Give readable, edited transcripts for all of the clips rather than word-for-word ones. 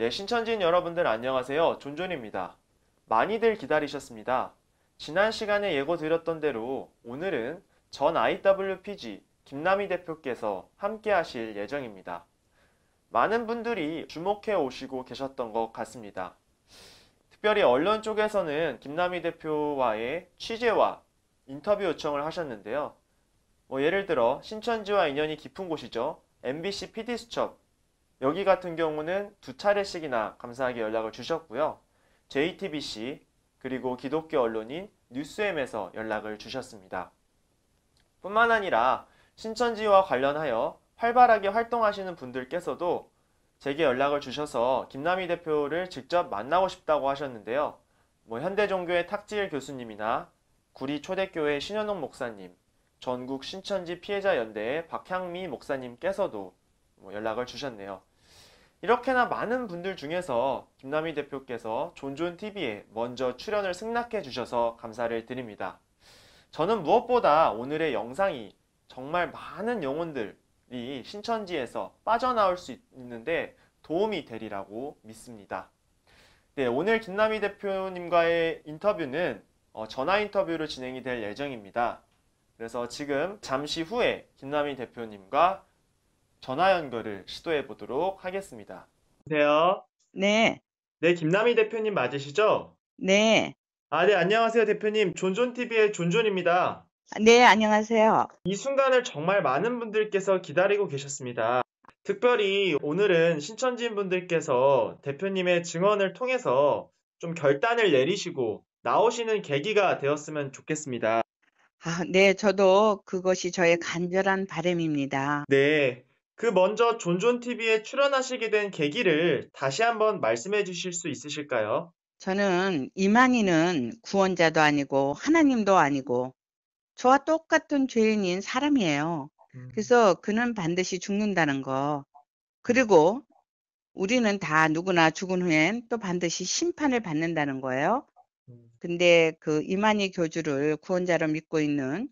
네, 신천지인 여러분들 안녕하세요. 존존입니다. 많이들 기다리셨습니다. 지난 시간에 예고 드렸던 대로 오늘은 전 IWPG 김남희 대표께서 함께 하실 예정입니다. 많은 분들이 주목해 오시고 계셨던 것 같습니다. 특별히 언론 쪽에서는 김남희 대표와의 취재와 인터뷰 요청을 하셨는데요. 예를 들어 신천지와 인연이 깊은 곳이죠. MBC PD수첩 여기 같은 경우는 두 차례씩이나 감사하게 연락을 주셨고요. JTBC 그리고 기독교 언론인 뉴스엠에서 연락을 주셨습니다. 뿐만 아니라 신천지와 관련하여 활발하게 활동하시는 분들께서도 제게 연락을 주셔서 김남희 대표를 직접 만나고 싶다고 하셨는데요. 현대종교의 탁지일 교수님이나 구리 초대교회 신현옥 목사님, 전국 신천지 피해자 연대의 박향미 목사님께서도 연락을 주셨네요. 이렇게나 많은 분들 중에서 김남희 대표께서 존존TV에 먼저 출연을 승낙해 주셔서 감사를 드립니다. 저는 무엇보다 오늘의 영상이 정말 많은 영혼들이 신천지에서 빠져나올 수 있는데 도움이 되리라고 믿습니다. 네, 오늘 김남희 대표님과의 인터뷰는 전화 인터뷰로 진행이 될 예정입니다. 그래서 지금 잠시 후에 김남희 대표님과 전화 연결을 시도해 보도록 하겠습니다. 안녕하세요. 네, 네, 김남희 대표님 맞으시죠? 네, 네, 안녕하세요, 대표님. 존존TV의 존존입니다. 네, 안녕하세요. 이 순간을 정말 많은 분들께서 기다리고 계셨습니다. 특별히 오늘은 신천지인 분들께서 대표님의 증언을 통해서 좀 결단을 내리시고 나오시는 계기가 되었으면 좋겠습니다. 네, 저도 그것이 저의 간절한 바람입니다. 네. 먼저 존존TV에 출연하시게 된 계기를 다시 한번 말씀해 주실 수 있으실까요? 저는 이만희는 구원자도 아니고 하나님도 아니고 저와 똑같은 죄인인 사람이에요. 음, 그래서 그는 반드시 죽는다는 거. 그리고 우리는 다 누구나 죽은 후엔 또 반드시 심판을 받는다는 거예요. 음, 근데 그 이만희 교주를 구원자로 믿고 있는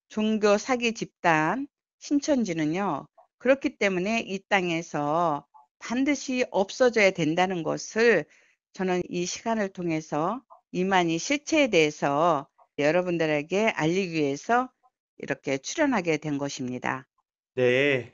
종교 사기 집단 신천지는요. 그렇기 때문에 이 땅에서 반드시 없어져야 된다는 것을 저는 이 시간을 통해서 이만희 실체에 대해서 여러분들에게 알리기 위해서 이렇게 출연하게 된 것입니다. 네.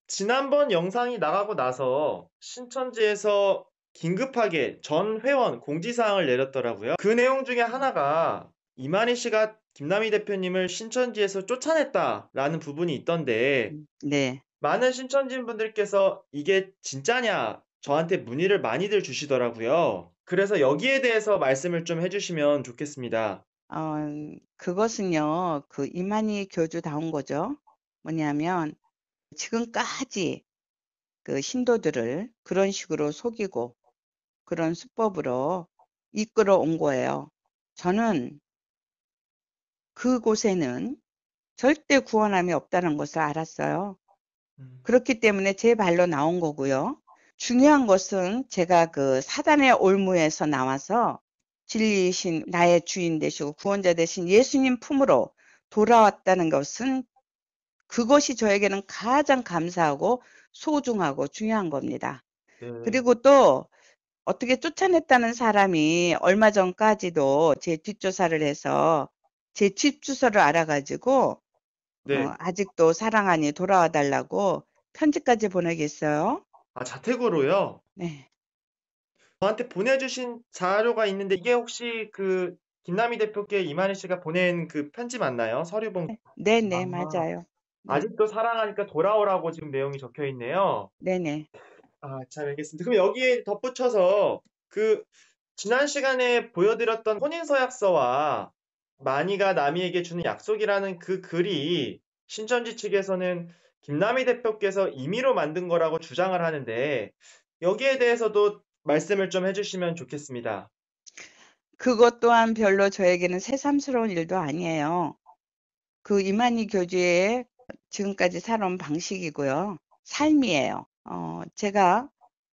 지난번 영상이 나가고 나서 신천지에서 긴급하게 전 회원 공지사항을 내렸더라고요. 그 내용 중에 하나가 이만희 씨가 김남희 대표님을 신천지에서 쫓아냈다라는 부분이 있던데 네. 많은 신천지인 분들께서 이게 진짜냐 저한테 문의를 많이들 주시더라고요. 그래서 여기에 대해서 말씀을 좀 해주시면 좋겠습니다. 어, 그것은요, 그 이만희 교주다운 거죠. 뭐냐면 지금까지 그 신도들을 그런 식으로 속이고 그런 수법으로 이끌어 온 거예요. 저는 그곳에는 절대 구원함이 없다는 것을 알았어요. 음, 그렇기 때문에 제 발로 나온 거고요. 중요한 것은 제가 그 사단의 올무에서 나와서 진리이신 나의 주인 되시고 구원자 되신 예수님 품으로 돌아왔다는 것은 그것이 저에게는 가장 감사하고 소중하고 중요한 겁니다. 네. 그리고 또 어떻게 쫓아냈다는 사람이 얼마 전까지도 제 뒷조사를 해서 제 집 주소를 알아가지고 네. 아직도 사랑하니 돌아와 달라고 편지까지 보내겠어요. 자택으로요? 네. 저한테 보내주신 자료가 있는데 이게 혹시 김남희 대표께 이만희 씨가 보낸 그 편지 맞나요? 서류봉. 네네, 아, 맞아요. 네. 아직도 사랑하니까 돌아오라고 지금 내용이 적혀 있네요. 네네. 잘 알겠습니다. 그럼 여기에 덧붙여서 그 지난 시간에 보여드렸던 혼인서약서와 만희가 남이에게 주는 약속이라는 그 글이 신천지 측에서는 김남희 대표께서 임의로 만든 거라고 주장을 하는데 여기에 대해서도 말씀을 좀 해주시면 좋겠습니다. 그것 또한 별로 저에게는 새삼스러운 일도 아니에요. 그 이만희 교주의 지금까지 살아온 방식이고요. 삶이에요. 제가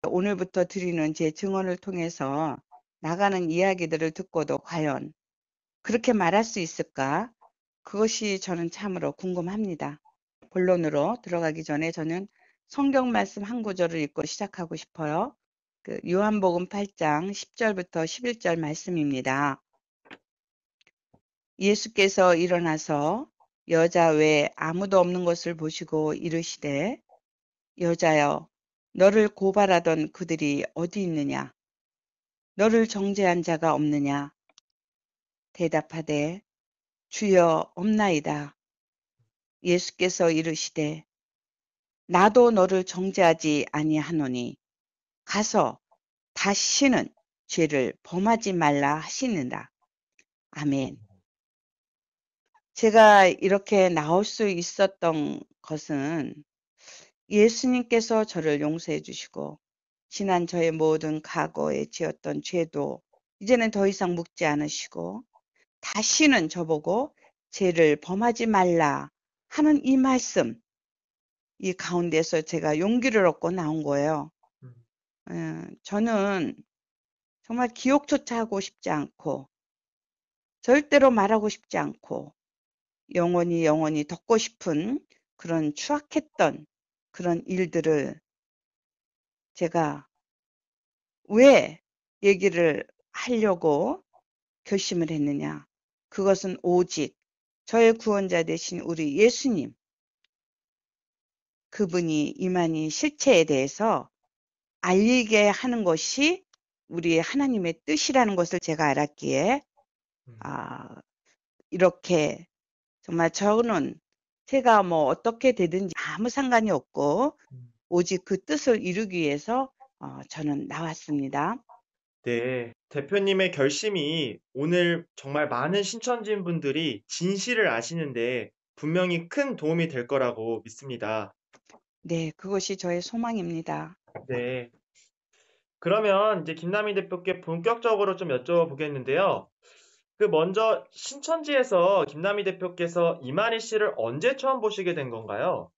오늘부터 드리는 제 증언을 통해서 나가는 이야기들을 듣고도 과연 그렇게 말할 수 있을까? 그것이 저는 참으로 궁금합니다. 본론으로 들어가기 전에 저는 성경 말씀 한 구절을 읽고 시작하고 싶어요. 그 요한복음 8장 10절부터 11절 말씀입니다. 예수께서 일어나서 여자 외에 아무도 없는 것을 보시고 이르시되 여자여 너를 고발하던 그들이 어디 있느냐? 너를 정죄한 자가 없느냐? 대답하되 주여 없나이다. 예수께서 이르시되 나도 너를 정죄하지 아니하노니 가서 다시는 죄를 범하지 말라 하시는다. 아멘. 제가 이렇게 나올 수 있었던 것은 예수님께서 저를 용서해 주시고 지난 저의 모든 과거에 지었던 죄도 이제는 더 이상 묻지 않으시고 다시는 저보고 죄를 범하지 말라 하는 이 말씀, 이 가운데서 제가 용기를 얻고 나온 거예요. 저는 정말 기억조차 하고 싶지 않고 절대로 말하고 싶지 않고 영원히 덮고 싶은 그런 추악했던 그런 일들을 제가 왜 얘기를 하려고 결심을 했느냐. 그것은 오직 저의 구원자 되신 우리 예수님, 그분이 임하니 실체에 대해서 알리게 하는 것이 우리 하나님의 뜻이라는 것을 제가 알았기에 아, 이렇게 정말 저는 제가 뭐 어떻게 되든지 아무 상관이 없고 오직 그 뜻을 이루기 위해서 저는 나왔습니다. 네, 대표님의 결심이 오늘 정말 많은 신천지인 분들이 진실을 아시는데 분명히 큰 도움이 될 거라고 믿습니다. 네, 그것이 저의 소망입니다. 네. 그러면 이제 김남희 대표께 본격적으로 좀 여쭤보겠는데요. 그 먼저 신천지에서 김남희 대표께서 이만희 씨를 언제 처음 보시게 된 건가요?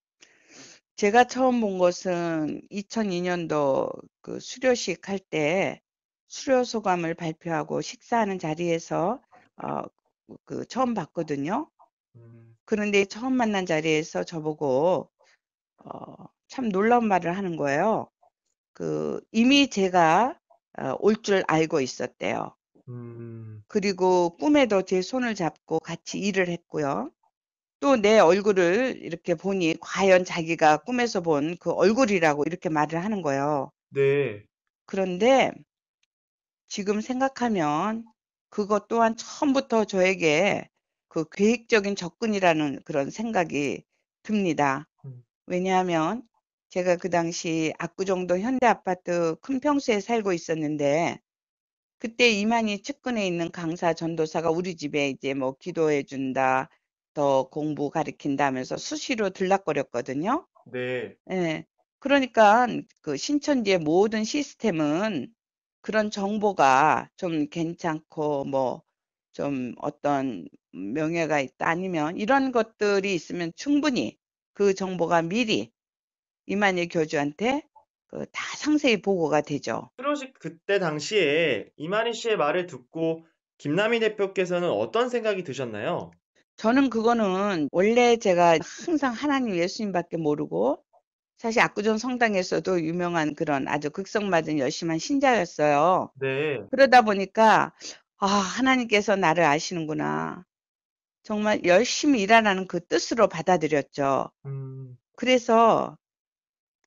제가 처음 본 것은 2002년도 그 수료식 할 때 수료 소감을 발표하고 식사하는 자리에서 어, 그 처음 봤거든요. 음, 그런데 처음 만난 자리에서 저보고 참 놀라운 말을 하는 거예요. 그 이미 제가 올 줄 알고 있었대요. 음, 그리고 꿈에도 제 손을 잡고 같이 일을 했고요. 또 내 얼굴을 이렇게 보니 과연 자기가 꿈에서 본 그 얼굴이라고 이렇게 말을 하는 거예요. 네. 그런데 지금 생각하면 그것 또한 처음부터 저에게 그 계획적인 접근이라는 그런 생각이 듭니다. 음, 왜냐하면 제가 그 당시 압구정동 현대아파트 큰 평수에 살고 있었는데 그때 이만희 측근에 있는 강사 전도사가 우리 집에 이제 뭐 기도해 준다, 더 공부 가르친다 하면서 수시로 들락거렸거든요. 네. 예. 그러니까 그 신천지의 모든 시스템은 그런 정보가 좀 괜찮고 뭐 좀 어떤 명예가 있다 아니면 이런 것들이 있으면 충분히 그 정보가 미리 이만희 교주한테 그 다 상세히 보고가 되죠. 수료식 그때 당시에 이만희 씨의 말을 듣고 김남희 대표께서는 어떤 생각이 드셨나요? 저는 그거는 원래 제가 항상 하나님 예수님밖에 모르고 사실 압구정 성당에서도 유명한 그런 아주 극성맞은 열심한 신자였어요. 네. 그러다 보니까 하나님께서 나를 아시는구나. 정말 열심히 일하라는 그 뜻으로 받아들였죠. 음, 그래서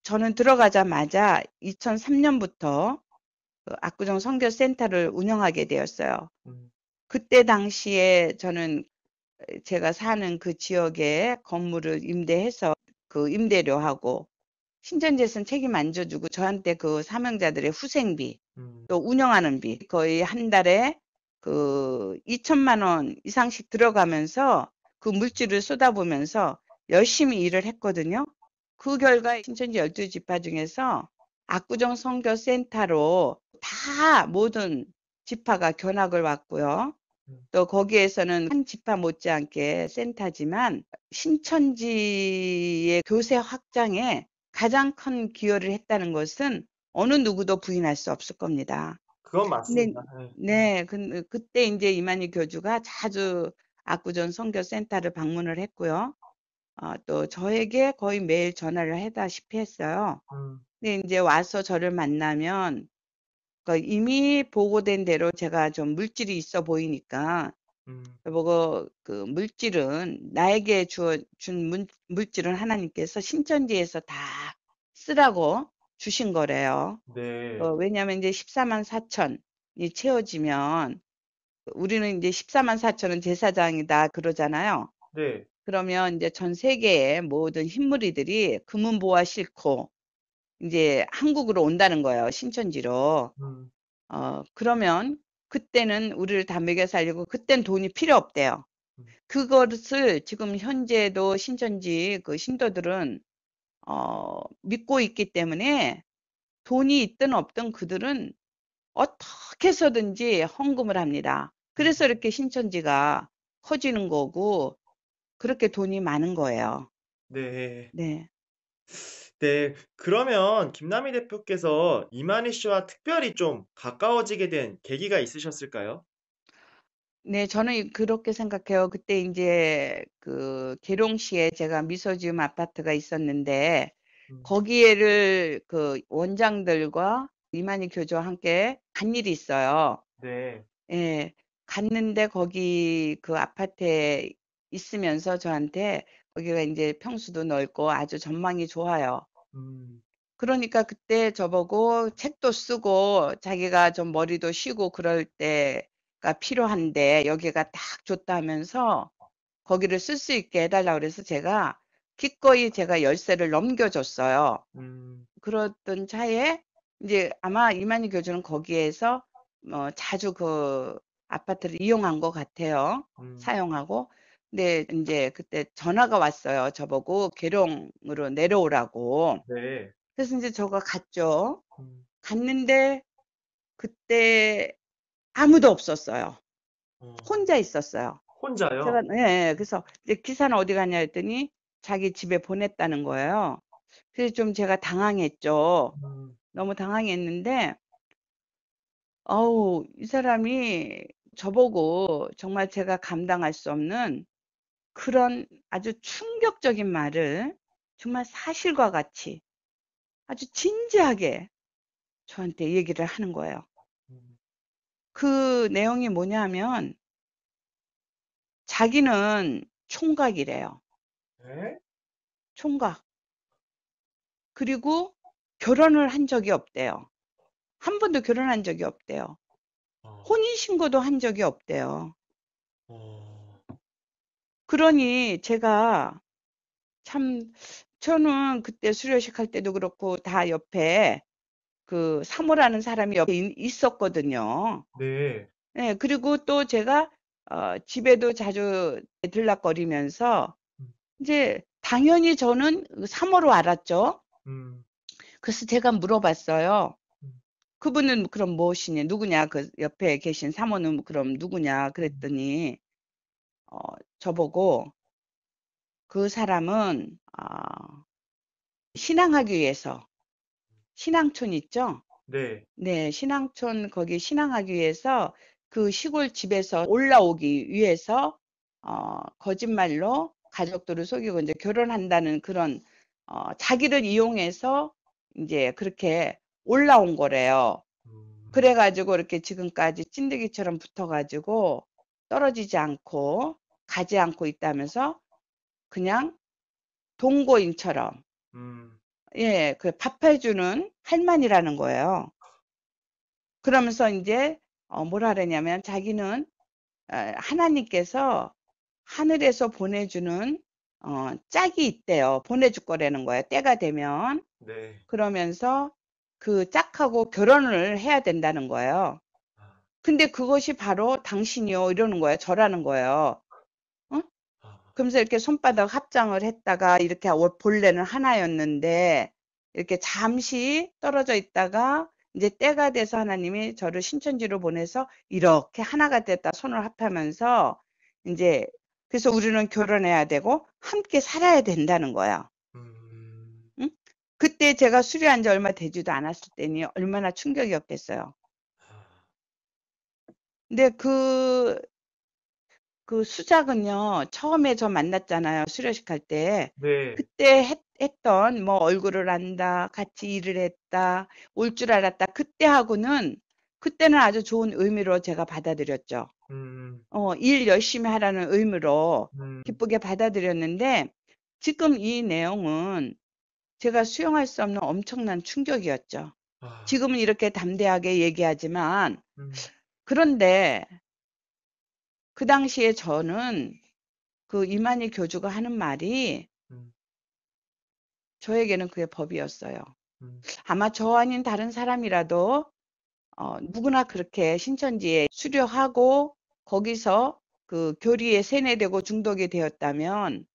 저는 들어가자마자 2003년부터 그 압구정 선교센터를 운영하게 되었어요. 음, 그때 당시에 저는 제가 사는 그 지역에 건물을 임대해서 그 임대료하고 신천지에서는 책임 안 져주고 저한테 그 사명자들의 후생비 음, 또 운영하는 비 거의 한 달에 그 2천만 원 이상씩 들어가면서 그 물질을 쏟아부으면서 열심히 일을 했거든요. 그 결과 신천지 12지파 중에서 압구정 선교센터로 다 모든 지파가 견학을 왔고요. 음. 또 거기에서는 한 지파 못지않게 센터지만 신천지의 교세 확장에 가장 큰 기여를 했다는 것은 어느 누구도 부인할 수 없을 겁니다. 그건 근데 맞습니다. 네. 네, 그때 이제 이만희 교주가 자주 압구정 선교센터를 방문을 했고요. 또 저에게 거의 매일 전화를 하다시피 했어요. 음, 근데 이제 와서 저를 만나면 그러니까 이미 보고된 대로 제가 좀 물질이 있어 보이니까 음, 저보고 그 물질은 나에게 준 물질은 하나님께서 신천지에서 다 쓰라고 주신 거래요. 네, 왜냐하면 이제 14만 4천이 채워지면 우리는 이제 14만 4천은 제사장이다 그러잖아요. 네, 그러면 이제 전 세계의 모든 흰무리들이 금은보화 싣고 이제 한국으로 온다는 거예요. 신천지로. 음, 그러면 그때는 우리를 다 먹여 살리고 그땐 돈이 필요 없대요. 음, 그것을 지금 현재도 신천지 그 신도들은 믿고 있기 때문에 돈이 있든 없든 그들은 어떻게 해서든지 헌금을 합니다. 음, 그래서 이렇게 신천지가 커지는 거고 그렇게 돈이 많은 거예요. 네. 네. 네, 그러면 김남희 대표께서 이만희 씨와 특별히 좀 가까워지게 된 계기가 있으셨을까요? 네, 저는 그렇게 생각해요. 그때 이제 그 계룡시에 제가 미소지음 아파트가 있었는데 음, 거기에를 그 원장들과 이만희 교주와 함께 간 일이 있어요. 네, 예, 갔는데 거기 그 아파트에 있으면서 저한테 거기가 이제 평수도 넓고 아주 전망이 좋아요. 음, 그러니까 그때 저보고 책도 쓰고 자기가 좀 머리도 쉬고 그럴 때가 필요한데 여기가 딱 좋다 하면서 거기를 쓸 수 있게 해달라고 그래서 제가 기꺼이 제가 열쇠를 넘겨줬어요. 음, 그러던 차에 이제 아마 이만희 교주는 거기에서 자주 그 아파트를 이용한 것 같아요. 음, 사용하고. 근데 이제 그때 전화가 왔어요. 저보고 계룡으로 내려오라고. 네, 그래서 이제 저가 갔죠. 음, 갔는데 그때 아무도 없었어요. 어, 혼자 있었어요. 제가 혼자요? 예, 예. 그래서 이제 기사는 어디 갔냐 했더니 자기 집에 보냈다는 거예요. 그래서 좀 제가 당황했죠. 음, 너무 당황했는데 어우, 이 사람이 저보고 정말 제가 감당할 수 없는 그런 아주 충격적인 말을 정말 사실과 같이 아주 진지하게 저한테 얘기를 하는 거예요. 음, 그 내용이 뭐냐면 자기는 총각이래요. 네? 총각. 그리고 결혼을 한 적이 없대요. 한 번도 결혼한 적이 없대요. 어, 혼인신고도 한 적이 없대요. 어, 그러니 제가 참, 저는 그때 수료식 할 때도 그렇고 다 옆에 그 사모라는 사람이 옆에 있었거든요. 네, 예, 그리고 또 제가 집에도 자주 들락거리면서 음, 이제 당연히 저는 그 사모로 알았죠. 음, 그래서 제가 물어봤어요. 음, 그분은 그럼 무엇이냐, 누구냐, 그 옆에 계신 사모는 그럼 누구냐, 음, 그랬더니, 어, 저보고 그 사람은, 신앙하기 위해서, 신앙촌 있죠? 네, 네, 신앙촌, 거기 신앙하기 위해서 그 시골 집에서 올라오기 위해서, 거짓말로 가족들을 속이고 이제 결혼한다는 그런, 자기를 이용해서 이제 그렇게 올라온 거래요. 음, 그래가지고 이렇게 지금까지 찐득이처럼 붙어가지고 떨어지지 않고 가지 않고 있다면서 그냥 동거인처럼, 음, 예, 그 밥해주는 할머니라는 거예요. 그러면서 이제 뭐라 그러냐면 자기는 하나님께서 하늘에서 보내주는 짝이 있대요. 보내줄 거라는 거예요. 때가 되면. 네, 그러면서 그 짝하고 결혼을 해야 된다는 거예요. 아, 근데 그것이 바로 당신이요 이러는 거예요. 저라는 거예요. 어? 아, 그러면서 이렇게 손바닥 합장을 했다가 이렇게 본래는 하나였는데 이렇게 잠시 떨어져 있다가 이제 때가 돼서 하나님이 저를 신천지로 보내서 이렇게 하나가 됐다 손을 합하면서 이제 그래서 우리는 결혼해야 되고 함께 살아야 된다는 거야. 음, 응? 그때 제가 수료한 지 얼마 되지도 않았을 때니 얼마나 충격이었겠어요. 아, 근데 그 수작은요, 처음에 저 만났잖아요. 수료식 할 때. 네, 그때 했던, 뭐, 얼굴을 안다, 같이 일을 했다, 올 줄 알았다. 그때하고는 그때는 아주 좋은 의미로 제가 받아들였죠. 음, 일 열심히 하라는 의미로 음, 기쁘게 받아들였는데 지금 이 내용은 제가 수용할 수 없는 엄청난 충격이었죠. 아, 지금은 이렇게 담대하게 얘기하지만 음, 그런데 그 당시에 저는 그 이만희 교주가 하는 말이 음, 저에게는 그게 법이었어요. 음, 아마 저 아닌 다른 사람이라도 누구나 그렇게 신천지에 수료하고 거기서 그 교리에 세뇌되고 중독이 되었다면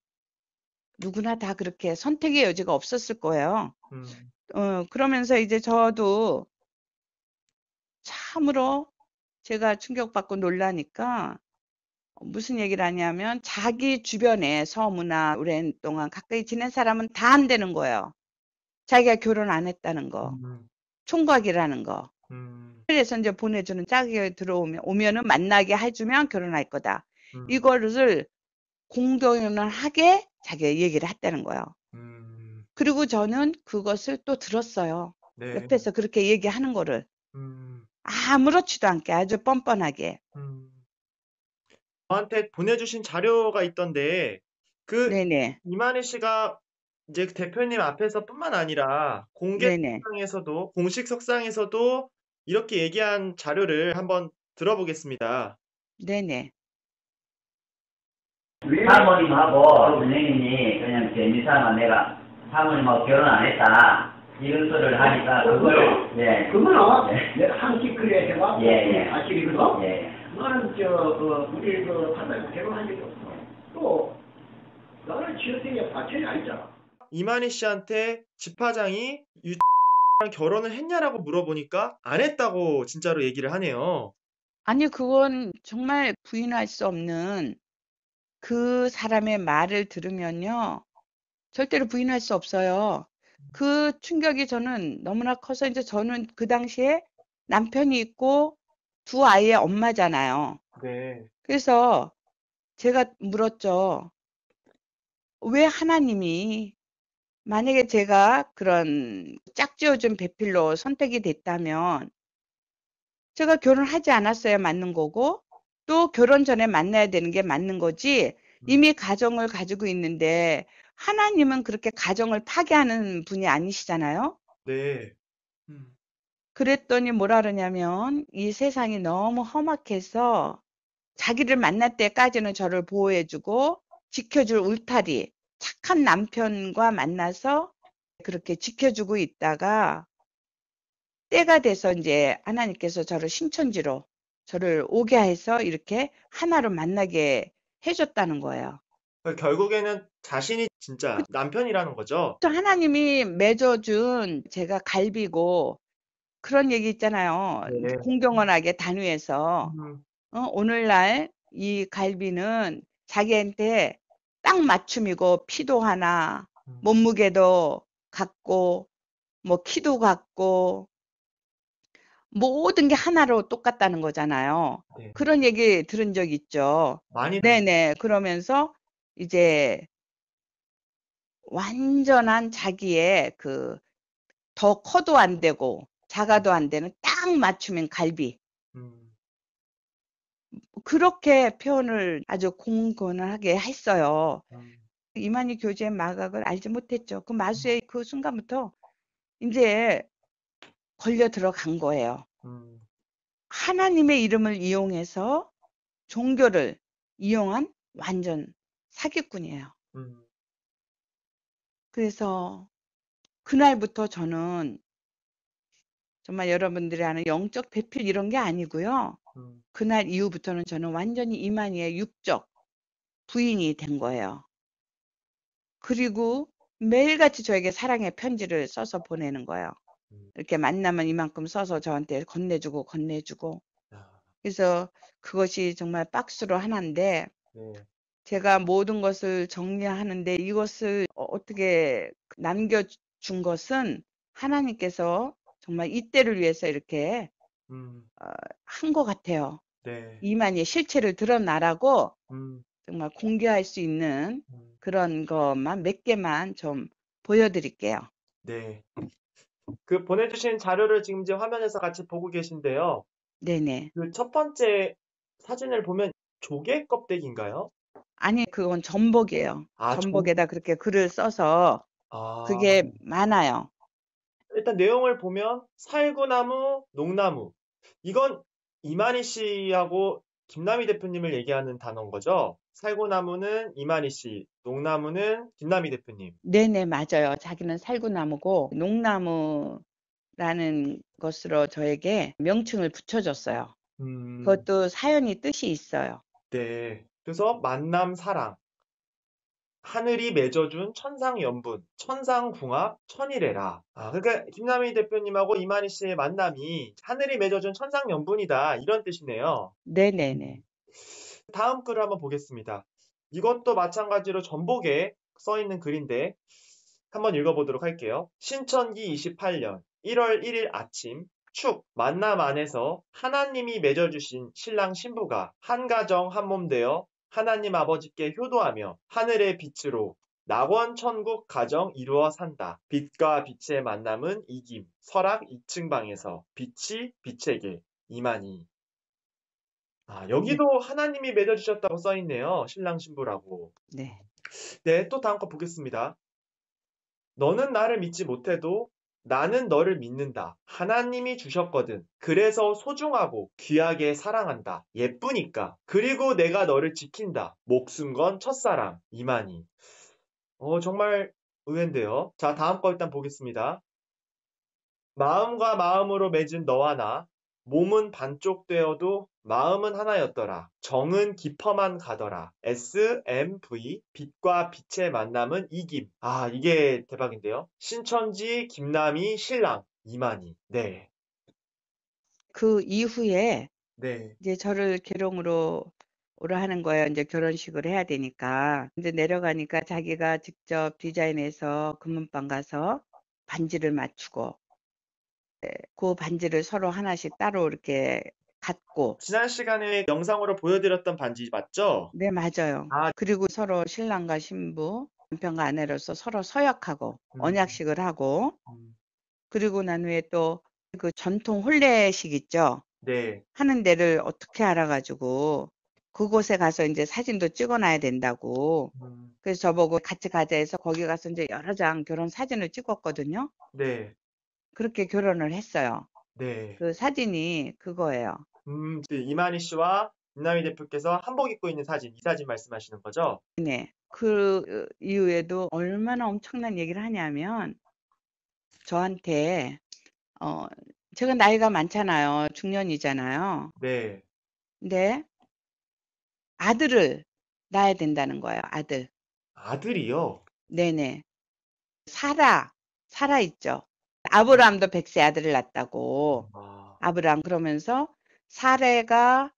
누구나 다 그렇게 선택의 여지가 없었을 거예요. 음, 그러면서 이제 저도 참으로 제가 충격받고 놀라니까 무슨 얘기를 하냐면 자기 주변에 서무나 오랜 동안 가까이 지낸 사람은 다 안 되는 거예요. 자기가 결혼 안 했다는 거, 음, 총각이라는 거. 음, 그래서 이제 보내주는 짝이 오면은 만나게 해주면 결혼할 거다. 음, 이거를 공동을 하게 자기가 얘기를 했다는 거예요. 음, 그리고 저는 그것을 또 들었어요. 네, 옆에서 그렇게 얘기하는 거를. 음, 아무렇지도 않게 아주 뻔뻔하게. 음. 저한테 보내주신 자료가 있던데, 그 네네. 이만희 씨가 이제 그 대표님 앞에서뿐만 아니라 공개 네네. 석상에서도, 공식 석상에서도 이렇게 얘기한 자료를 한번 들어보겠습니다. 네네. 사모님하고 선생님이 그냥 재미삼아 내가 사모님하고 결혼 안 했다 이런 소리를 하니까 그걸 예. 그거는 예. 내가 한식 그래 해가 예, 예. 사실이거든. 예. 나는 우리 바다에 결혼한 적이 없어. 또 나는 지어생의 파천이 아니잖아. 이만희 씨한테 집화장이 유랑 결혼을 했냐라고 물어보니까 안 했다고 진짜로 얘기를 하네요. 아니, 그건 정말 부인할 수 없는 그 사람의 말을 들으면요. 절대로 부인할 수 없어요. 그 충격이 저는 너무나 커서 이제 저는 그 당시에 남편이 있고 두 아이의 엄마잖아요. 네. 그래서 제가 물었죠. 왜 하나님이 만약에 제가 그런 짝지어준 배필로 선택이 됐다면 제가 결혼하지 않았어야 맞는 거고 또 결혼 전에 만나야 되는 게 맞는 거지 음, 이미 가정을 가지고 있는데 하나님은 그렇게 가정을 파괴하는 분이 아니시잖아요. 네. 음, 그랬더니 뭐라 그러냐면 이 세상이 너무 험악해서 자기를 만날 때까지는 저를 보호해주고 지켜줄 울타리, 착한 남편과 만나서 그렇게 지켜주고 있다가 때가 돼서 이제 하나님께서 저를 신천지로 저를 오게 해서 이렇게 하나로 만나게 해줬다는 거예요. 그러니까 결국에는 자신이 진짜 남편이라는 거죠. 또 하나님이 맺어준 제가 갈비고 그런 얘기 있잖아요. 네. 공경원하게 단위에서 음, 오늘날 이 갈비는 자기한테 딱 맞춤이고 피도 하나, 음, 몸무게도 같고, 뭐 키도 같고, 모든 게 하나로 똑같다는 거잖아요. 네. 그런 얘기 들은 적 있죠. 많이 네네. 그러면서 이제 완전한 자기의 그 더 커도 안 되고 작아도 안 되는 딱 맞춤인 갈비. 음, 그렇게 표현을 아주 공건하게 했어요. 음, 이만희 교주의 마각을 알지 못했죠. 그 마수의 그 순간부터 이제 걸려 들어간 거예요. 음, 하나님의 이름을 이용해서 종교를 이용한 완전 사기꾼이에요. 음, 그래서 그날부터 저는 정말 여러분들이 아는 영적 배필 이런 게 아니고요. 음, 그날 이후부터는 저는 완전히 이만희의 육적 부인이 된 거예요. 그리고 매일같이 저에게 사랑의 편지를 써서 보내는 거예요. 음. 이렇게 만나면 이만큼 써서 저한테 건네주고 건네주고. 야, 그래서 그것이 정말 박스로 하나인데 네. 제가 모든 것을 정리하는데 이것을 어떻게 남겨준 것은 하나님께서 정말 이때를 위해서 이렇게 음, 한 것 같아요. 네. 이만희의 실체를 드러나라고 음, 정말 공개할 수 있는 음, 그런 것만 몇 개만 좀 보여드릴게요. 네. 그 보내주신 자료를 지금 이제 화면에서 같이 보고 계신데요. 네네. 그 첫 번째 사진을 보면 조개 껍데기인가요? 아니, 그건 전복이에요. 아, 전복에다 그렇게 글을 써서 아, 그게 많아요. 일단 내용을 보면 살구나무, 농나무. 이건 이만희 씨하고 김남희 대표님을 얘기하는 단어인 거죠? 살구나무는 이만희 씨, 농나무는 김남희 대표님. 네네, 맞아요. 자기는 살구나무고 농나무라는 것으로 저에게 명칭을 붙여줬어요. 음, 그것도 사연이 뜻이 있어요. 네. 그래서 만남, 사랑. 하늘이 맺어준 천상연분, 천상궁합, 천일애라. 아, 그러니까 김남희 대표님하고 이만희 씨의 만남이 하늘이 맺어준 천상연분이다. 이런 뜻이네요. 네네네. 다음 글을 한번 보겠습니다. 이것도 마찬가지로 전복에 써 있는 글인데 한번 읽어보도록 할게요. 신천기 28년 1월 1일 아침 축 만남 안에서 하나님이 맺어주신 신랑 신부가 한 가정 한 몸 되어 하나님 아버지께 효도하며 하늘의 빛으로 낙원 천국 가정 이루어 산다. 빛과 빛의 만남은 이김 설악 2층 방에서 빛이 빛에게 이만희. 아, 네. 여기도 하나님이 맺어주셨다고 써있네요. 신랑 신부라고. 네. 네, 또 다음 거 보겠습니다. 너는 나를 믿지 못해도 나는 너를 믿는다. 하나님이 주셨거든. 그래서 소중하고 귀하게 사랑한다. 예쁘니까. 그리고 내가 너를 지킨다. 목숨 건 첫사랑. 이만희. 정말 의외인데요. 자, 다음 거 일단 보겠습니다. 마음과 마음으로 맺은 너와 나, 몸은 반쪽 되어도 마음은 하나였더라. 정은 깊어만 가더라. SMV, 빛과 빛의 만남은 이김. 아, 이게 대박인데요. 신천지, 김남희, 신랑, 이만희. 네, 그 이후에 네, 이제 저를 계룡으로 오라 하는 거예요. 이제 결혼식을 해야 되니까. 이제 내려가니까 자기가 직접 디자인해서 금은방 가서 반지를 맞추고, 그 반지를 서로 하나씩 따로 이렇게 갖고, 지난 시간에 영상으로 보여드렸던 반지 맞죠? 네, 맞아요. 아, 그리고 서로 신랑과 신부, 남편과 아내로서 서로 서약하고, 음, 언약식을 하고, 음, 그리고 난 후에 또 그 전통 혼례식 있죠? 네, 하는 데를 어떻게 알아가지고, 그곳에 가서 이제 사진도 찍어놔야 된다고. 음, 그래서 저보고 같이 가자 해서 거기 가서 이제 여러 장 결혼 사진을 찍었거든요. 네, 그렇게 결혼을 했어요. 네. 그 사진이 그거예요. 그 이만희 씨와 김남희 대표께서 한복 입고 있는 사진, 이 사진 말씀하시는 거죠? 네. 그 이후에도 얼마나 엄청난 얘기를 하냐면 저한테 어 제가 나이가 많잖아요. 중년이잖아요. 네. 근데 아들을 낳아야 된다는 거예요. 아들. 아들이요? 네네. 사라 있죠. 아브라함도 100세 아들을 낳았다고. 아, 아브라함 그러면서 사레가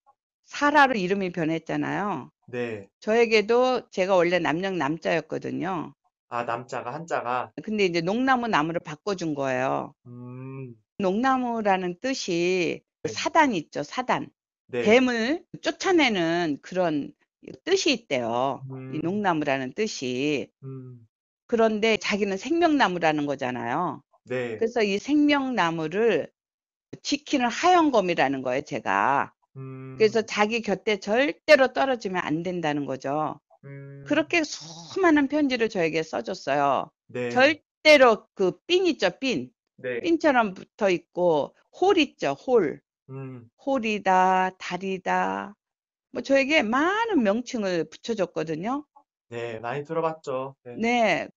사라로 이름이 변했잖아요. 네. 저에게도 제가 원래 남녀 남자였거든요. 아, 남자가 한자가. 근데 이제 농나무 나무를 바꿔준 거예요. 음, 농나무라는 뜻이 네. 사단 있죠, 사단. 네. 뱀을 쫓아내는 그런 뜻이 있대요. 이 음, 농나무라는 뜻이. 음, 그런데 자기는 생명나무라는 거잖아요. 네. 그래서 이 생명나무를 지키는 하영검이라는 거예요, 제가. 그래서 음, 자기 곁에 절대로 떨어지면 안 된다는 거죠. 음, 그렇게 수많은 편지를 저에게 써줬어요. 네. 절대로 그 핀 있죠, 핀. 네. 핀처럼 붙어 있고, 홀 있죠, 홀. 음, 홀이다, 달이다. 뭐 저에게 많은 명칭을 붙여줬거든요. 네. 많이 들어봤죠. 네. 네.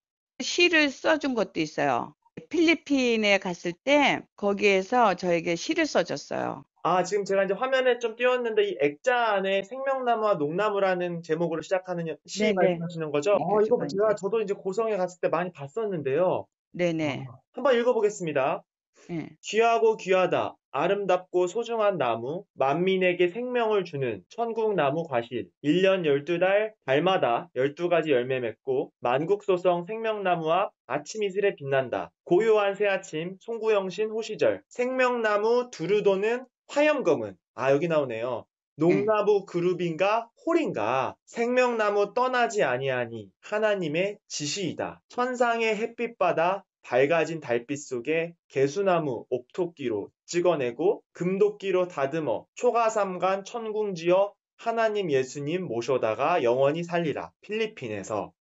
시를 써준 것도 있어요. 필리핀에 갔을 때 거기에서 저에게 시를 써줬어요. 아, 지금 제가 이제 화면에 좀 띄웠는데 이 액자 안에 생명나무와 농나무라는 제목으로 시작하는 시 네네. 말씀하시는 거죠? 이 가지고 이제. 저도 이제 고성에 갔을 때 많이 봤었는데요. 네네. 한번 읽어보겠습니다. 예. 귀하고 귀하다. 아름답고 소중한 나무, 만민에게 생명을 주는 천국나무 과실. 1년 12달, 달마다 12가지 열매 맺고, 만국소성 생명나무 앞 아침 이슬에 빛난다. 고요한 새아침, 송구영신 호시절. 생명나무 두루도는 화염검은. 아, 여기 나오네요. 예. 농나무 그룹인가 홀인가 생명나무 떠나지 아니하니 하나님의 지시이다. 천상의 햇빛 받아 밝아진 달빛 속에 개수나무 옥토끼로 찍어내고 금도끼로 다듬어 초가삼간 천궁지어 하나님 예수님 모셔다가 영원히 살리라. 필리핀에서.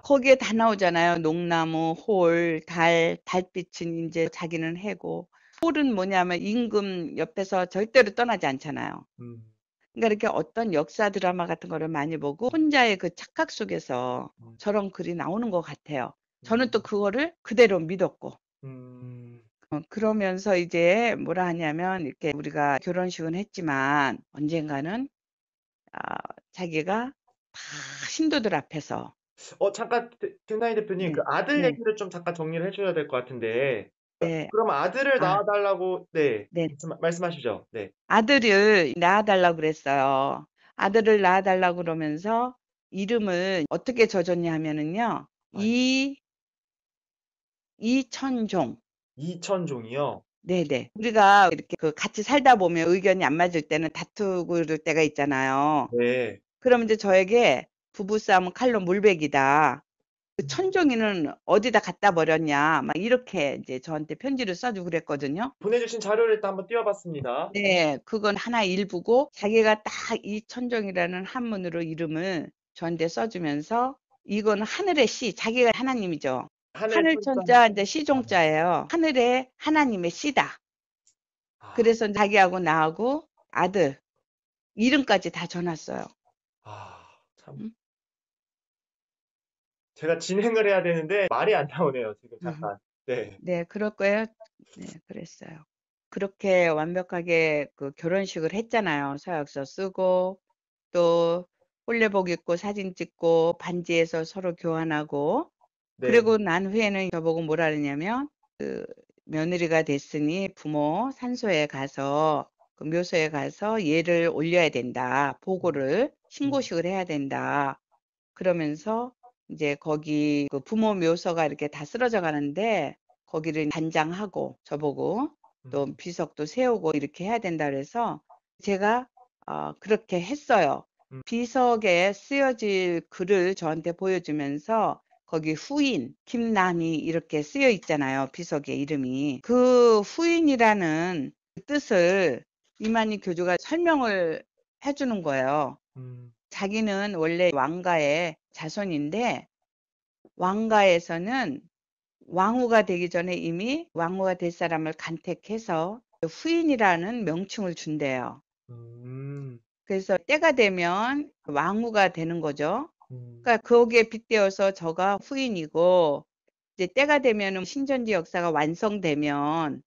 거기에 다 나오잖아요. 녹나무, 홀, 달, 달빛은 이제 자기는 해고. 홀은 뭐냐면 임금 옆에서 절대로 떠나지 않잖아요. 음, 그러니까 이렇게 어떤 역사 드라마 같은 거를 많이 보고 혼자의 그 착각 속에서 음. 저런 글이 나오는 것 같아요. 저는 또 그거를 그대로 믿었고. 그러면서 이제 뭐라 하냐면 이렇게 우리가 결혼식은 했지만 언젠가는 자기가 다 신도들 앞에서 잠깐, 김나희 대표님, 그 네, 아들 네, 얘기를 좀 잠깐 정리를 해줘야 될 것 같은데, 네, 그럼 아들을 아, 낳아달라고, 네, 네. 말씀하시죠. 네. 아들을 낳아달라고 그랬어요. 아들을 낳아달라고 그러면서 이름을 어떻게 져줬냐 하면은요, 이천종. 이천종이요. 네네. 우리가 이렇게 그 같이 살다 보면 의견이 안 맞을 때는 다투고 그럴 때가 있잖아요. 네. 그럼 이제 저에게 부부싸움은 칼로 물베기다. 그 천종이는 어디다 갖다 버렸냐. 막 이렇게 이제 저한테 편지를 써주고 그랬거든요. 보내주신 자료를 일단 한번 띄워봤습니다. 네, 그건 하나 일부고 자기가 딱 이천종이라는 한문으로 이름을 저한테 써주면서 이건 하늘의 씨, 자기가 하나님이죠. 하늘 하늘 천자. 천자 이제 시종자예요. 하늘의 하나님의 씨다. 아, 그래서 자기하고 나하고 아들 이름까지 다 전했어요. 참. 음? 제가 진행을 해야 되는데 말이 안 나오네요, 지금 잠깐. 네. 네, 그럴 거예요. 네, 그랬어요. 그렇게 완벽하게 그 결혼식을 했잖아요. 서약서 쓰고 또 홀레복 입고 사진 찍고 반지에서 서로 교환하고 네. 그리고 난 후에는 저보고 뭐라 그러냐면 며느리가 됐으니 부모 산소에 가서 그 묘소에 가서 예를 올려야 된다. 보고를 신고식을 해야 된다. 그러면서 이제 거기 그 부모 묘소가 이렇게 다 쓰러져 가는데 거기를 단장하고 저보고 또 비석도 세우고 이렇게 해야 된다 그래서 제가 그렇게 했어요. 비석에 쓰여질 글을 저한테 보여주면서 거기 후인 김남희 이렇게 쓰여 있잖아요. 비석에 이름이. 그 후인이라는 뜻을 이만희 교주가 설명을 해주는 거예요. 자기는 원래 왕가의 자손인데 왕가에서는 왕후가 되기 전에 이미 왕후가 될 사람을 간택해서 후인이라는 명칭을 준대요. 그래서 때가 되면 왕후가 되는 거죠. 그러니까 거기에 빗대어서 저가 후인이고 이제 때가 되면은 신천지 역사가 완성되면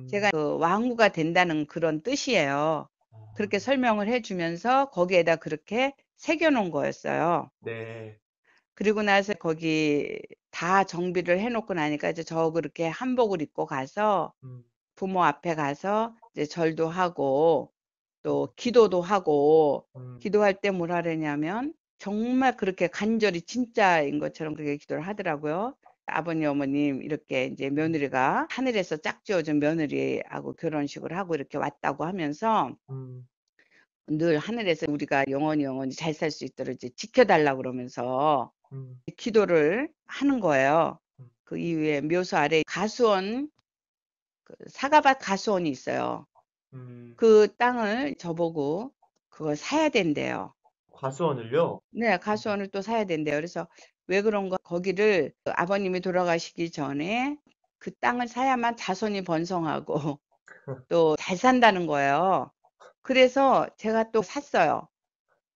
제가 그 왕후가 된다는 그런 뜻이에요. 그렇게 설명을 해주면서 거기에다 그렇게 새겨놓은 거였어요. 네. 그리고 나서 거기 다 정비를 해놓고 나니까 이제 저 그렇게 한복을 입고 가서 부모 앞에 가서 이제 절도 하고 또 기도도 하고 기도할 때 뭐라 그러냐면 정말 그렇게 간절히 진짜인 것처럼 그렇게 기도를 하더라고요. 아버님, 어머님 이렇게 이제 며느리가 하늘에서 짝지어준 며느리하고 결혼식을 하고 이렇게 왔다고 하면서 늘 하늘에서 우리가 영원히 잘 살 수 있도록 이제 지켜달라고 그러면서 기도를 하는 거예요. 그 이후에 묘소 아래 가수원, 그 사과밭 가수원이 있어요. 그 땅을 저보고 그걸 사야 된대요. 과수원을요? 네, 가수원을 또 사야 된대요. 그래서 왜 그런가? 거기를 그 아버님이 돌아가시기 전에 그 땅을 사야만 자손이 번성하고 또 잘 산다는 거예요. 그래서 제가 또 샀어요.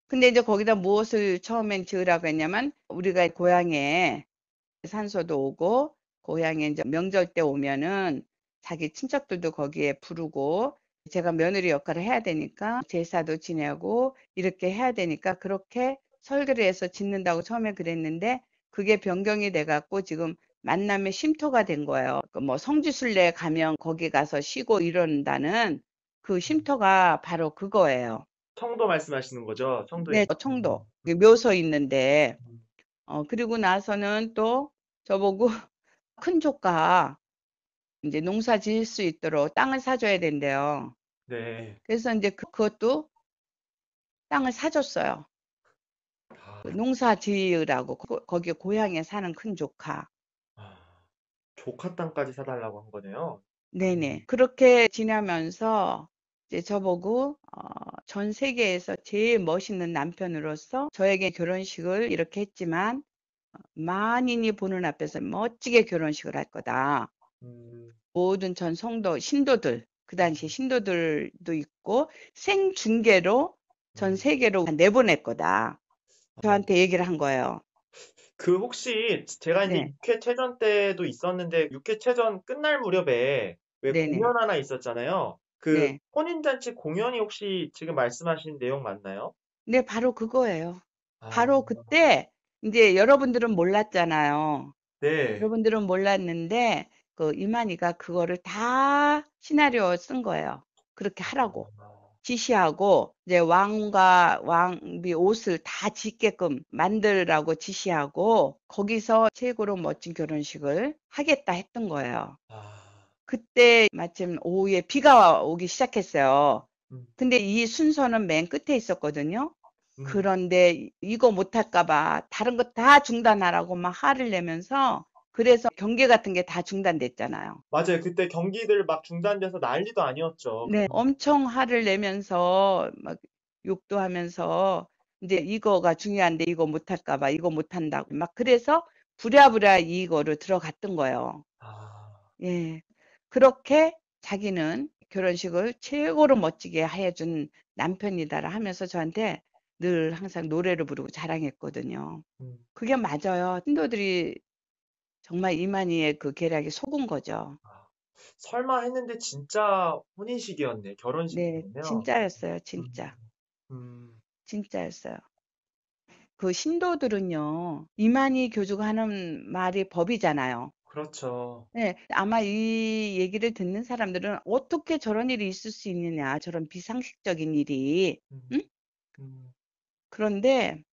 근데 이제 거기다 무엇을 처음엔 지으라고 했냐면 우리가 고향에 산소도 오고 고향에 이제 명절 때 오면은 자기 친척들도 거기에 부르고 제가 며느리 역할을 해야 되니까 제사도 지내고 이렇게 해야 되니까 그렇게 설계를 해서 짓는다고 처음에 그랬는데 그게 변경이 돼 갖고 지금 만남의 쉼터가 된 거예요. 그 뭐 성지순례 가면 거기 가서 쉬고 이런다는 그 쉼터가 바로 그거예요. 청도 말씀하시는 거죠? 청도에. 네, 청도. 그 묘소 있는데 그리고 나서는 또 저보고 큰 조카 이제 농사 지을 수 있도록 땅을 사줘야 된대요. 네. 그래서 이제 그것도 땅을 사줬어요. 그 농사 지으라고 거기 고향에 사는 큰 조카. 조카 땅까지 사달라고 한 거네요. 네네. 그렇게 지나면서 이제 저보고 전 세계에서 제일 멋있는 남편으로서 저에게 결혼식을 이렇게 했지만 만인이 보는 앞에서 멋지게 결혼식을 할 거다. 음, 모든 전 성도, 신도들, 그 당시 신도들도 있고 생중계로 전 음. 세계로 내보낼 거다. 어, 저한테 얘기를 한 거예요. 그 혹시 제가 이제 네, 6회체전 때도 있었는데 6회체전 끝날 무렵에 왜 네네, 공연 하나 있었잖아요. 그 네. 혼인잔치 공연이 혹시 지금 말씀하신 내용 맞나요? 네, 바로 그거예요. 아, 바로 그때 이제 여러분들은 몰랐잖아요. 네. 여러분들은 몰랐는데 그 이만희가 그거를 다 시나리오 쓴 거예요. 그렇게 하라고. 지시하고 이제 왕과 왕비 옷을 다 짓게끔 만들라고 지시하고 거기서 최고로 멋진 결혼식을 하겠다 했던 거예요. 아, 그때 마침 오후에 비가 오기 시작했어요. 음, 근데 이 순서는 맨 끝에 있었거든요. 음. 그런데 이거 못할까 봐 다른 거 다 중단하라고 막 화를 내면서 그래서 경기 같은 게 다 중단됐잖아요. 맞아요. 그때 경기들 막 중단돼서 난리도 아니었죠. 네, 엄청 화를 내면서 막 욕도 하면서 이제 이거가 중요한데 이거 못할까 봐 이거 못한다고 막 그래서 부랴부랴 이거로 들어갔던 거예요. 아, 예. 그렇게 자기는 결혼식을 최고로 멋지게 해준 남편이다라 하면서 저한테 늘 항상 노래를 부르고 자랑했거든요. 음. 그게 맞아요. 신도들이 정말 이만희의 그 계략에 속은 거죠. 아, 설마 했는데 진짜 혼인식이었네. 네, 결혼식이었네요. 진짜였어요. 음, 진짜. 음, 진짜였어요. 그 신도들은요, 이만희 교주가 하는 말이 법이잖아요. 그렇죠. 네, 아마 이 얘기를 듣는 사람들은 어떻게 저런 일이 있을 수 있느냐, 저런 비상식적인 일이. 음, 응? 음, 그런데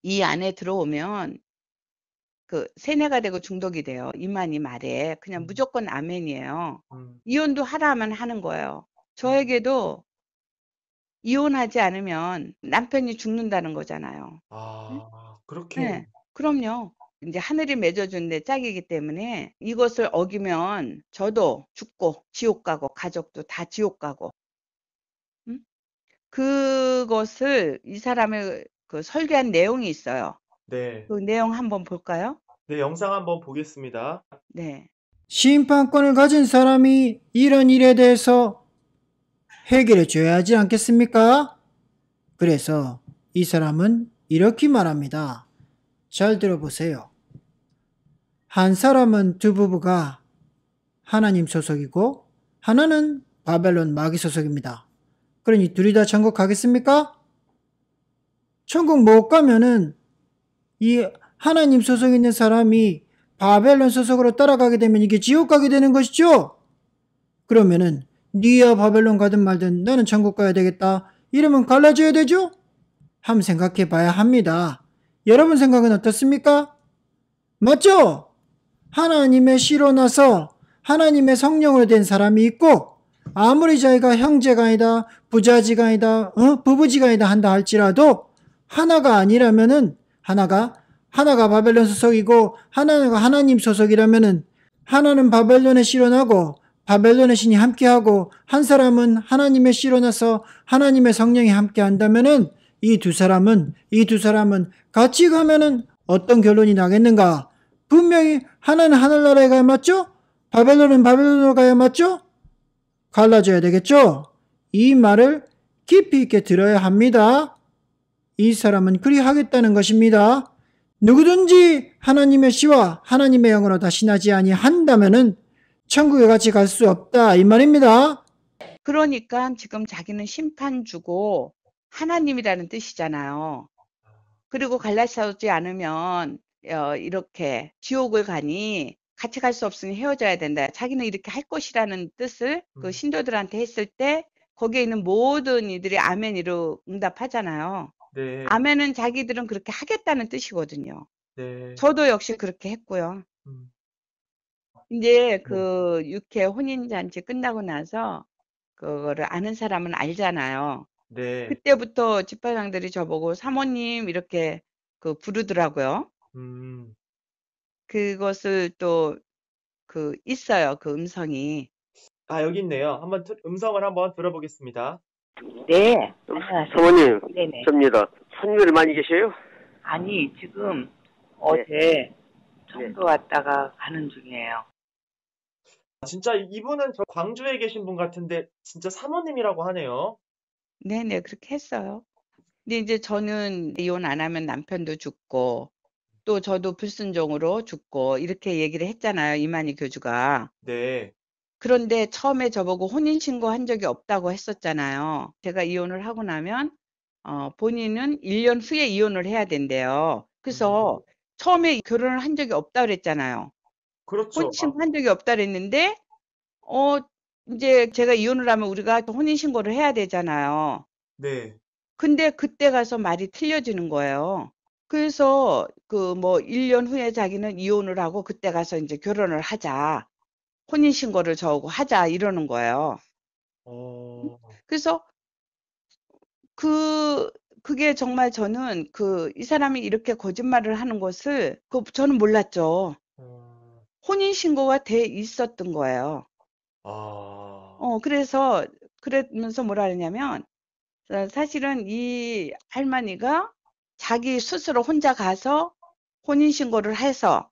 이 안에 들어오면 그 세뇌가 되고 중독이 돼요. 이만희 말에. 그냥 음, 무조건 아멘이에요. 음, 이혼도 하라면 하는 거예요. 음. 저에게도 이혼하지 않으면 남편이 죽는다는 거잖아요. 응? 아, 그렇게, 네, 그럼요. 이제 하늘이 맺어준 내 짝이기 때문에 이것을 어기면 저도 죽고 지옥 가고 가족도 다 지옥 가고. 응? 그것을 이 사람의 그 설계한 내용이 있어요. 네. 그 내용 한번 볼까요? 네, 영상 한번 보겠습니다. 네. 심판권을 가진 사람이 이런 일에 대해서 해결해 줘야 하지 않겠습니까? 그래서 이 사람은 이렇게 말합니다. 잘 들어보세요. 한 사람은 두 부부가 하나님 소속이고 하나는 바벨론 마귀 소속입니다. 그러니 둘이 다 천국 가겠습니까? 천국 못 가면은 이 하나님 소속에 있는 사람이 바벨론 소속으로 따라가게 되면 이게 지옥 가게 되는 것이죠? 그러면은 니야 바벨론 가든 말든 나는 천국 가야 되겠다. 이러면 갈라져야 되죠? 한번 생각해 봐야 합니다. 여러분 생각은 어떻습니까? 맞죠? 하나님의 씨로 나서 하나님의 성령으로 된 사람이 있고 아무리 자기가 형제가 아니다 부자지가 아니다 부부지가 아니다 한다 할지라도 하나가 아니라면은 하나가 바벨론 소속이고 하나가 하나님 소속이라면은 하나는 바벨론에 씨로 나고 바벨론의 신이 함께하고 한 사람은 하나님의 씨로 나서 하나님의 성령이 함께한다면은 이 두 사람은 같이 가면은 어떤 결론이 나겠는가? 분명히 하나는 하늘나라에 가야 맞죠? 바벨론은 바벨론으로 가야 맞죠? 갈라져야 되겠죠? 이 말을 깊이 있게 들어야 합니다. 이 사람은 그리 하겠다는 것입니다. 누구든지 하나님의 씨와 하나님의 영으로 다시 나지 아니한다면은 천국에 같이 갈 수 없다 이 말입니다. 그러니까 지금 자기는 심판주고 하나님이라는 뜻이잖아요. 그리고 갈라서지 않으면 이렇게 지옥을 가니 같이 갈 수 없으니 헤어져야 된다. 자기는 이렇게 할 것이라는 뜻을 그 음, 신도들한테 했을 때 거기에 있는 모든 이들이 아멘이로 응답하잖아요. 네, 아멘은 자기들은 그렇게 하겠다는 뜻이거든요. 네, 저도 역시 그렇게 했고요. 음, 이제 네, 그 육회 혼인잔치 끝나고 나서 그거를 아는 사람은 알잖아요. 네, 그때부터 집사장들이 저보고 사모님 이렇게 그 부르더라고요. 음, 그것을 또 있어요. 그 음성이. 아, 여기 있네요. 음성을 한번 들어보겠습니다. 네, 안녕하세요. 사모님, 네네. 접니다. 손님들이 많이 계세요? 아니, 지금 어제 청도 왔다가 가는 중이에요. 진짜 이분은 저 광주에 계신 분 같은데 진짜 사모님이라고 하네요. 네네, 그렇게 했어요. 근데 이제 저는 이혼 안 하면 남편도 죽고, 또 저도 불순종으로 죽고, 이렇게 얘기를 했잖아요. 이만희 교주가. 네. 그런데 처음에 저보고 혼인신고 한 적이 없다고 했었잖아요. 제가 이혼을 하고 나면, 본인은 1년 후에 이혼을 해야 된대요. 그래서 처음에 결혼을 한 적이 없다 그랬잖아요. 그렇죠. 혼인신고 한 적이 없다 그랬는데, 이제 제가 이혼을 하면 우리가 혼인신고를 해야 되잖아요. 네. 근데 그때 가서 말이 틀려지는 거예요. 그래서 1년 후에 자기는 이혼을 하고 그때 가서 이제 결혼을 하자. 혼인신고를 저하고 하자. 이러는 거예요. 어, 그래서 그게 정말 저는 이 사람이 이렇게 거짓말을 하는 것을 저는 몰랐죠. 혼인신고가 돼 있었던 거예요. 그래서 그러면서 뭐라 그러냐면 사실은 이 할머니가 자기 스스로 혼자 가서 혼인신고를 해서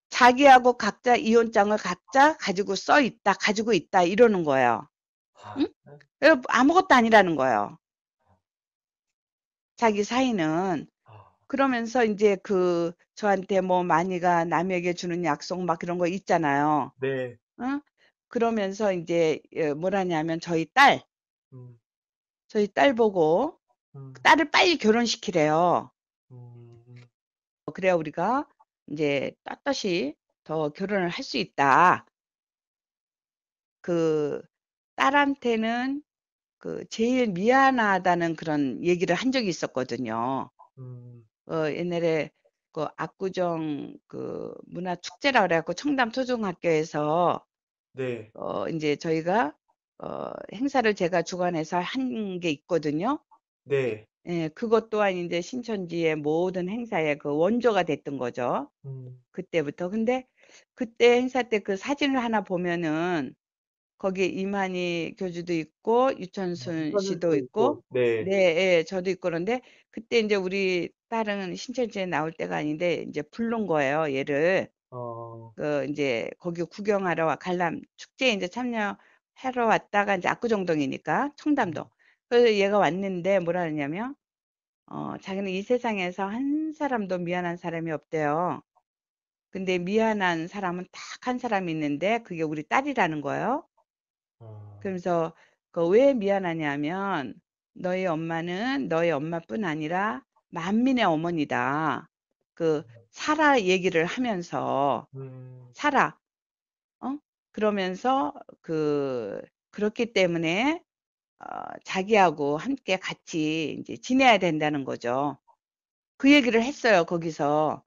자기하고 각자 이혼장을 각자 가지고 있다 이러는 거예요. 응? 아무것도 아니라는 거예요. 자기 사이는. 그러면서 이제 저한테 뭐 만이가 남에게 주는 약속 막 그런 거 있잖아요. 네. 응? 그러면서 이제 뭐라냐면 저희 딸 보고 딸을 빨리 결혼시키래요. 그래야 우리가 이제 떳떳이 더 결혼을 할 수 있다. 딸한테는 제일 미안하다는 그런 얘기를 한 적이 있었거든요. 옛날에 압구정 문화축제라 그래갖고 청담 초중학교에서 네. 이제 저희가 행사를 제가 주관해서 한 게 있거든요. 네. 예, 그것 또한 이제 신천지의 모든 행사의 원조가 됐던 거죠. 그때부터. 근데 그때 행사 때 그 사진을 하나 보면은 거기에 이만희 교주도 있고 유천순 씨도 있고 네. 네, 예, 저도 있고 그런데 그때 이제 우리 딸은 신천지에 나올 때가 아닌데 이제 부른 거예요, 얘를. 이제 거기 구경하러 관람 축제에 이제 참여하러 왔다가 이제 압구정동이니까 청담동. 그래서 얘가 왔는데 뭐라 그러냐면 자기는 이 세상에서 한 사람도 미안한 사람이 없대요. 근데 미안한 사람은 딱 한 사람이 있는데 그게 우리 딸이라는 거예요. 그러면서 왜 미안하냐면 너희 엄마는 너희 엄마뿐 아니라 만민의 어머니다. 사라 얘기를 하면서 사라, 그러면서 그렇기 때문에 자기하고 함께 같이 이제 지내야 된다는 거죠. 그 얘기를 했어요, 거기서.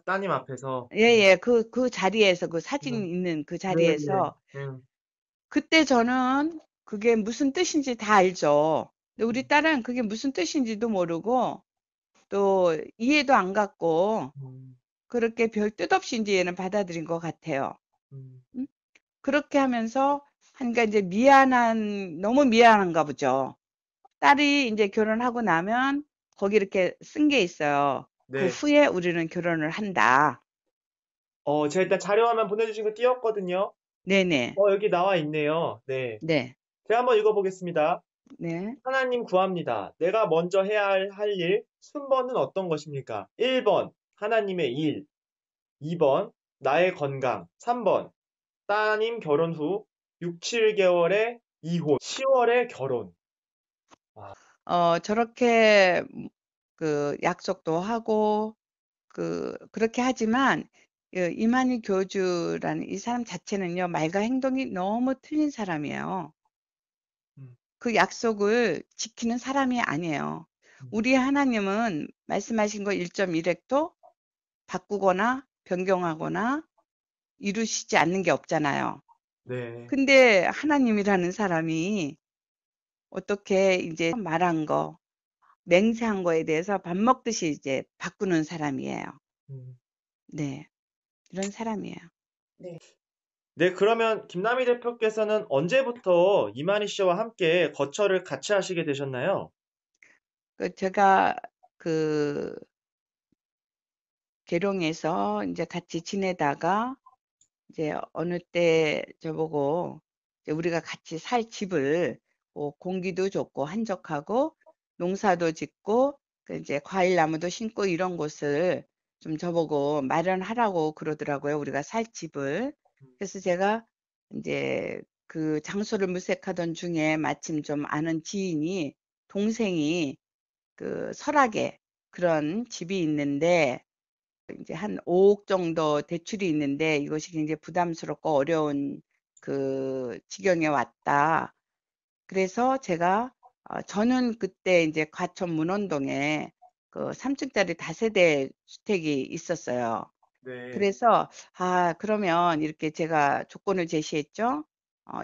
따님 앞에서. 예, 그 자리에서, 그 사진 있는 그 자리에서. 그때 저는 그게 무슨 뜻인지 다 알죠. 근데 우리 딸은 그게 무슨 뜻인지도 모르고 또 이해도 안 갖고 그렇게 별 뜻 없이 이제 얘는 받아들인 것 같아요. 응? 그렇게 하면서 하니까 이제 너무 미안한가 보죠. 딸이 이제 결혼하고 나면 거기 이렇게 쓴 게 있어요. 그 네. 후에 우리는 결혼을 한다. 제가 일단 자료화면 보내주신 거 띄웠거든요. 네네. 여기 나와 있네요. 네. 네. 제가 한번 읽어보겠습니다. 네. 하나님 구합니다. 내가 먼저 해야 할 일, 순번은 어떤 것입니까? 1번, 하나님의 일. 2번, 나의 건강. 3번, 따님 결혼 후 6, 7개월에 이혼. 10월에 결혼. 저렇게 약속도 하고 그렇게 하지만 이만희 교주라는 이 사람 자체는요, 말과 행동이 너무 틀린 사람이에요. 그 약속을 지키는 사람이 아니에요. 우리 하나님은 말씀하신 거 1.1획도 바꾸거나 변경하거나 이루시지 않는 게 없잖아요. 네. 근데 하나님이라는 사람이 어떻게 이제 말한 거, 맹세한 거에 대해서 밥 먹듯이 이제 바꾸는 사람이에요. 네. 이런 사람이에요. 네, 그러면 김남희 대표께서는 언제부터 이만희 씨와 함께 거처를 같이 하시게 되셨나요? 제가 그 계룡에서 이제 같이 지내다가 이제 어느 때 저보고 이제 우리가 같이 살 집을 공기도 좋고 한적하고 농사도 짓고 그 이제 과일나무도 심고 이런 곳을 좀 저보고 마련하라고 그러더라고요. 우리가 살 집을. 그래서 제가 이제 그 장소를 물색하던 중에 마침 좀 아는 지인이 동생이 그 설악에 그런 집이 있는데 이제 한 5억 정도 대출이 있는데 이것이 굉장히 부담스럽고 어려운 그 지경에 왔다. 그래서 제가 저는 그때 이제 과천 문원동에 그 3층짜리 다세대 주택이 있었어요. 네. 그래서 그러면 이렇게 제가 조건을 제시했죠.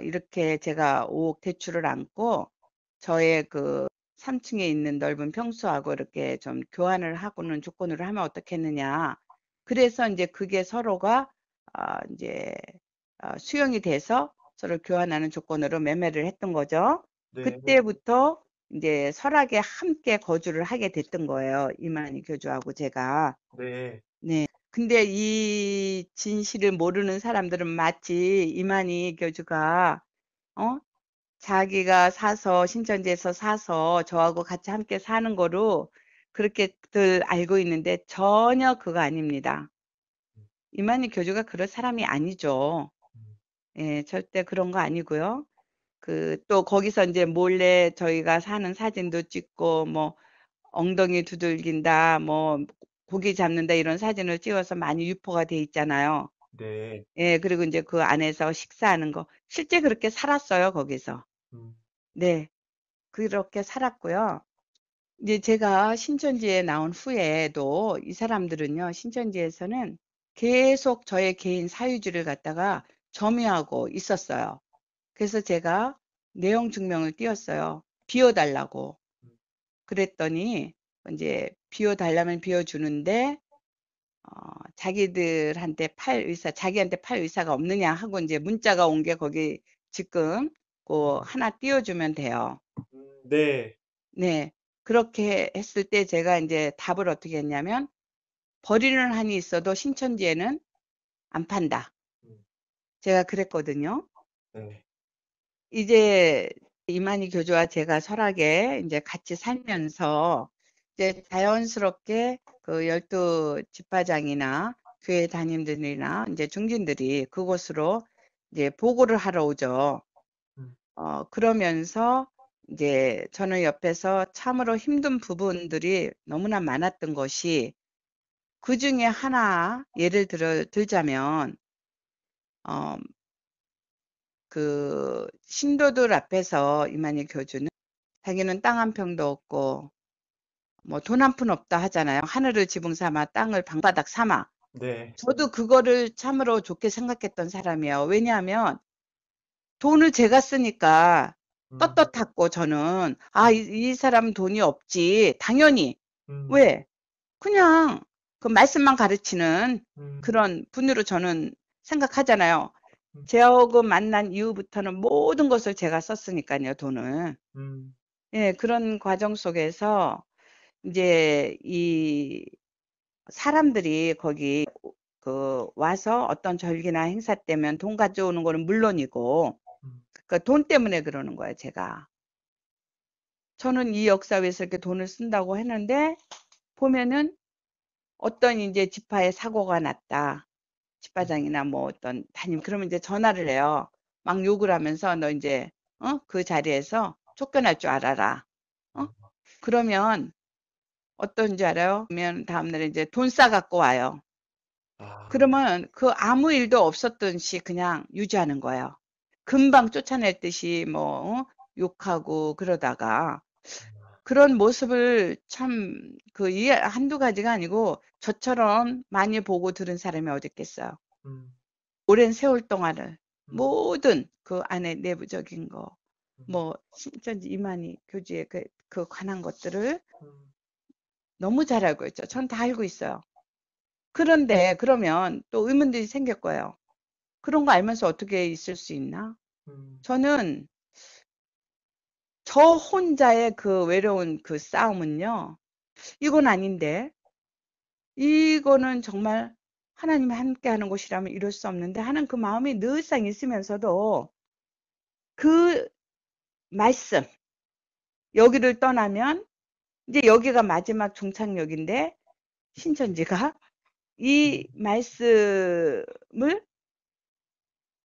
이렇게 제가 5억 대출을 안고 저의 그 3층에 있는 넓은 평수하고 이렇게 좀 교환을 하고는 조건으로 하면 어떻겠느냐. 그래서 이제 그게 서로가 이제 수용이 돼서 서로 교환하는 조건으로 매매를 했던 거죠. 네. 그때부터 이제 설악에 함께 거주를 하게 됐던 거예요. 이만희 교주하고 제가. 네. 네. 근데 이 진실을 모르는 사람들은 마치 이만희 교주가 자기가 사서 신천지에서 사서 저하고 같이 함께 사는 거로 그렇게들 알고 있는데 전혀 그거 아닙니다. 이만희 교주가 그럴 사람이 아니죠. 예, 절대 그런 거 아니고요. 또 거기서 이제 몰래 저희가 사는 사진도 찍고 뭐 엉덩이 두들긴다, 뭐 고기 잡는다 이런 사진을 찍어서 많이 유포가 돼 있잖아요. 네. 예, 그리고 이제 그 안에서 식사하는 거 실제 그렇게 살았어요, 거기서. 네, 그렇게 살았고요. 이제 제가 신천지에 나온 후에도 이 사람들은요, 신천지에서는 계속 저의 개인 사유지를 갖다가 점유하고 있었어요. 그래서 제가 내용 증명을 띄웠어요. 비워달라고. 그랬더니 이제 비워달라면 비워주는데 자기한테 팔 의사가 없느냐 하고 이제 문자가 온 게 거기 지금 그 하나 띄워주면 돼요. 네. 네. 그렇게 했을 때 제가 이제 답을 어떻게 했냐면 버리는 한이 있어도 신천지에는 안 판다. 제가 그랬거든요. 네. 이제 이만희 교주와 제가 설악에 이제 같이 살면서 이제 자연스럽게 그 12 집화장이나 교회 담임들이나 이제 중진들이 그곳으로 이제 보고를 하러 오죠. 그러면서 이제 저는 옆에서 참으로 힘든 부분들이 너무나 많았던 것이 그 중에 하나 예를 들자면 어, 그 신도들 앞에서 이만희 교주는 자기는 땅 한 평도 없고 뭐 돈 한 푼 없다 하잖아요. 하늘을 지붕 삼아 땅을 방바닥 삼아. 네. 저도 그거를 참으로 좋게 생각했던 사람이에요. 왜냐하면 돈을 제가 쓰니까 떳떳했고 저는 이 사람은 돈이 없지. 당연히. 왜? 그냥 그 말씀만 가르치는 그런 분으로 저는 생각하잖아요. 제하고 만난 이후부터는 모든 것을 제가 썼으니까요, 돈을. 예, 그런 과정 속에서 이제 이 사람들이 거기 와서 어떤 절기나 행사 때면 돈 가져오는 거는 물론이고, 그 돈 때문에 그러는 거예요, 제가. 저는 이 역사에서 이렇게 돈을 쓴다고 했는데, 보면은 어떤 이제 지파에 사고가 났다. 집화장이나 뭐 어떤 담임, 그러면 이제 전화를 해요. 막 욕을 하면서 너 이제, 그 자리에서 쫓겨날 줄 알아라. 그러면 어떤지 알아요? 그러면 다음날에 이제 돈 싸갖고 와요. 그러면 그 아무 일도 없었던 시 그냥 유지하는 거예요. 금방 쫓아낼 듯이 뭐 욕하고 그러다가 그런 모습을 참 이게 한두 가지가 아니고 저처럼 많이 보고 들은 사람이 어디 있겠어요. 오랜 세월 동안을 모든 그 안에 내부적인 거, 뭐 신천지 이만희 교주의 그 관한 것들을 너무 잘 알고 있죠. 전 다 알고 있어요. 그런데 그러면 또 의문들이 생길 거예요. 그런 거 알면서 어떻게 있을 수 있나? 음. 저는 저 혼자의 그 외로운 그 싸움은요. 이건 아닌데. 이거는 정말 하나님이 함께하는 곳이라면 이룰 수 없는데 하는 그 마음이 늘상 있으면서도 그 말씀, 여기를 떠나면 이제 여기가 마지막 종착역인데 신천지가 이 말씀을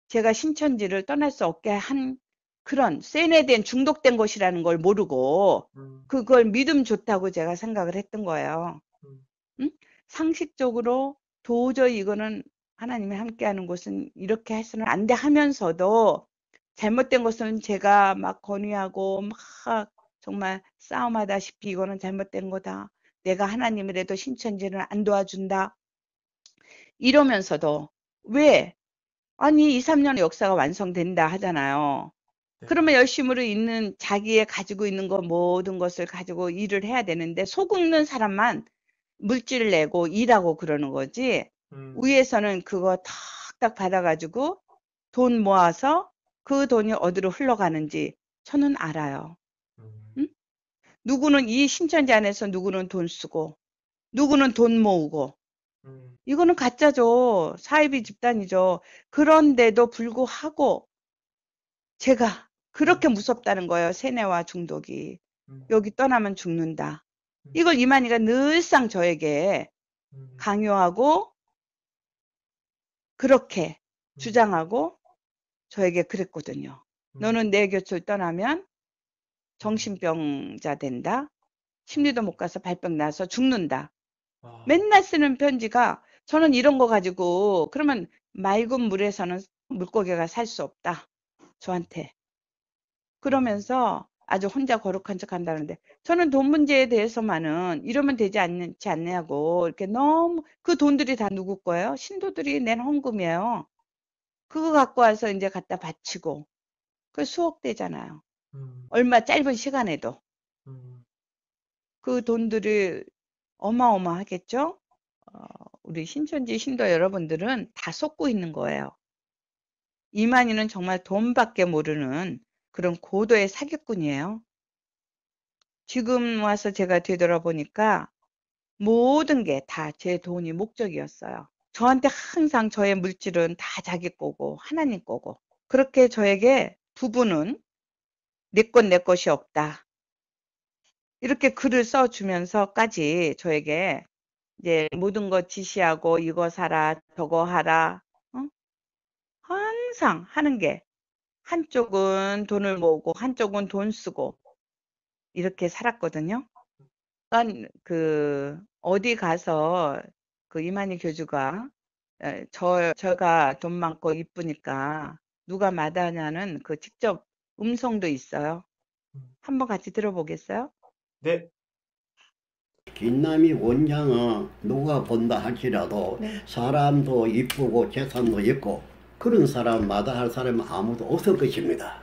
제가 신천지를 떠날 수 없게 한 그런 세뇌된 중독된 것이라는 걸 모르고 그걸 믿음 좋다고 제가 생각을 했던 거예요. 응? 상식적으로 도저히 이거는 하나님이 함께하는 곳은 이렇게 해서는 안 돼 하면서도 잘못된 것은 제가 막 건의하고 막 정말 싸움하다시피 이거는 잘못된 거다. 내가 하나님이라도 신천지를 안 도와준다. 이러면서도 왜? 아니 2, 3년 역사가 완성된다 하잖아요. 네. 그러면 열심으로 있는 자기의 가지고 있는 것 모든 것을 가지고 일을 해야 되는데 속는 사람만 물질 내고 일하고 그러는 거지. 위에서는 그거 탁탁 받아가지고 돈 모아서 그 돈이 어디로 흘러가는지 저는 알아요. 응? 누구는 이 신천지 안에서 누구는 돈 쓰고 누구는 돈 모으고 이거는 가짜죠. 사이비 집단이죠. 그런데도 불구하고 제가 그렇게 무섭다는 거예요. 세뇌와 중독이. 여기 떠나면 죽는다. 이걸 이만희가 늘상 저에게 강요하고 그렇게 주장하고 저에게 그랬거든요. 너는 내 곁을 떠나면 정신병자 된다. 심리도 못 가서 발병 나서 죽는다. 맨날 쓰는 편지가 저는 이런 거 가지고 그러면 맑은 물에서는 물고기가 살 수 없다. 저한테. 그러면서 아주 혼자 거룩한 척 한다는데 저는 돈 문제에 대해서만은 이러면 되지 않지 않냐고 이렇게 너무 그 돈들이 다 누구 거예요? 신도들이 낸 헌금이에요. 그거 갖고 와서 이제 갖다 바치고 그 수억 되잖아요. 얼마 짧은 시간에도 그 돈들이 어마어마하겠죠? 우리 신천지 신도 여러분들은 다 속고 있는 거예요. 이만희는 정말 돈밖에 모르는 그런 고도의 사기꾼이에요. 지금 와서 제가 되돌아보니까 모든 게 다 제 돈이 목적이었어요. 저한테 항상 저의 물질은 다 자기 거고 하나님 거고 그렇게 저에게 부부는 내 것 내 것이 없다. 이렇게 글을 써주면서까지 저에게 이제 모든 것 지시하고 이거 사라 저거 하라 항상 하는 게 한쪽은 돈을 모으고 한쪽은 돈 쓰고 이렇게 살았거든요. 그러니까 그 어디 가서 그 이만희 교주가 제가 돈 많고 이쁘니까 누가 마다하냐는 그 직접 음성도 있어요. 한번 같이 들어보겠어요? 네. 김남희 원장은 누가 본다 할지라도 네. 사람도 이쁘고 재산도 있고 그런 사람마다 할 사람은 아무도 없을 것입니다.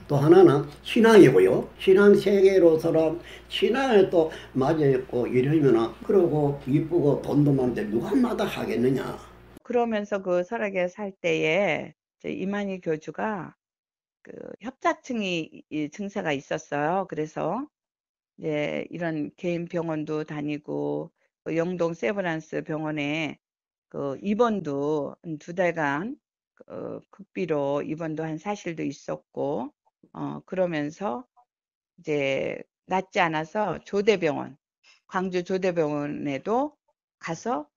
또 하나는 신앙이고요. 신앙 세계로서는 신앙을 또 맞아 있고 이러면은 그러고 이쁘고 돈도 많은데 누가 마다하겠느냐. 그러면서 그 설악에 살 때에 이만희 교주가 그 협자증이 증세가 있었어요. 그래서 이제 이런 개인 병원도 다니고 영동 세브란스 병원에 그 입원도 2달간 극비로 입원도 한 사실도 있었고 그러면서 이제 낫지 않아서 조대병원, 광주 조대병원에도 가서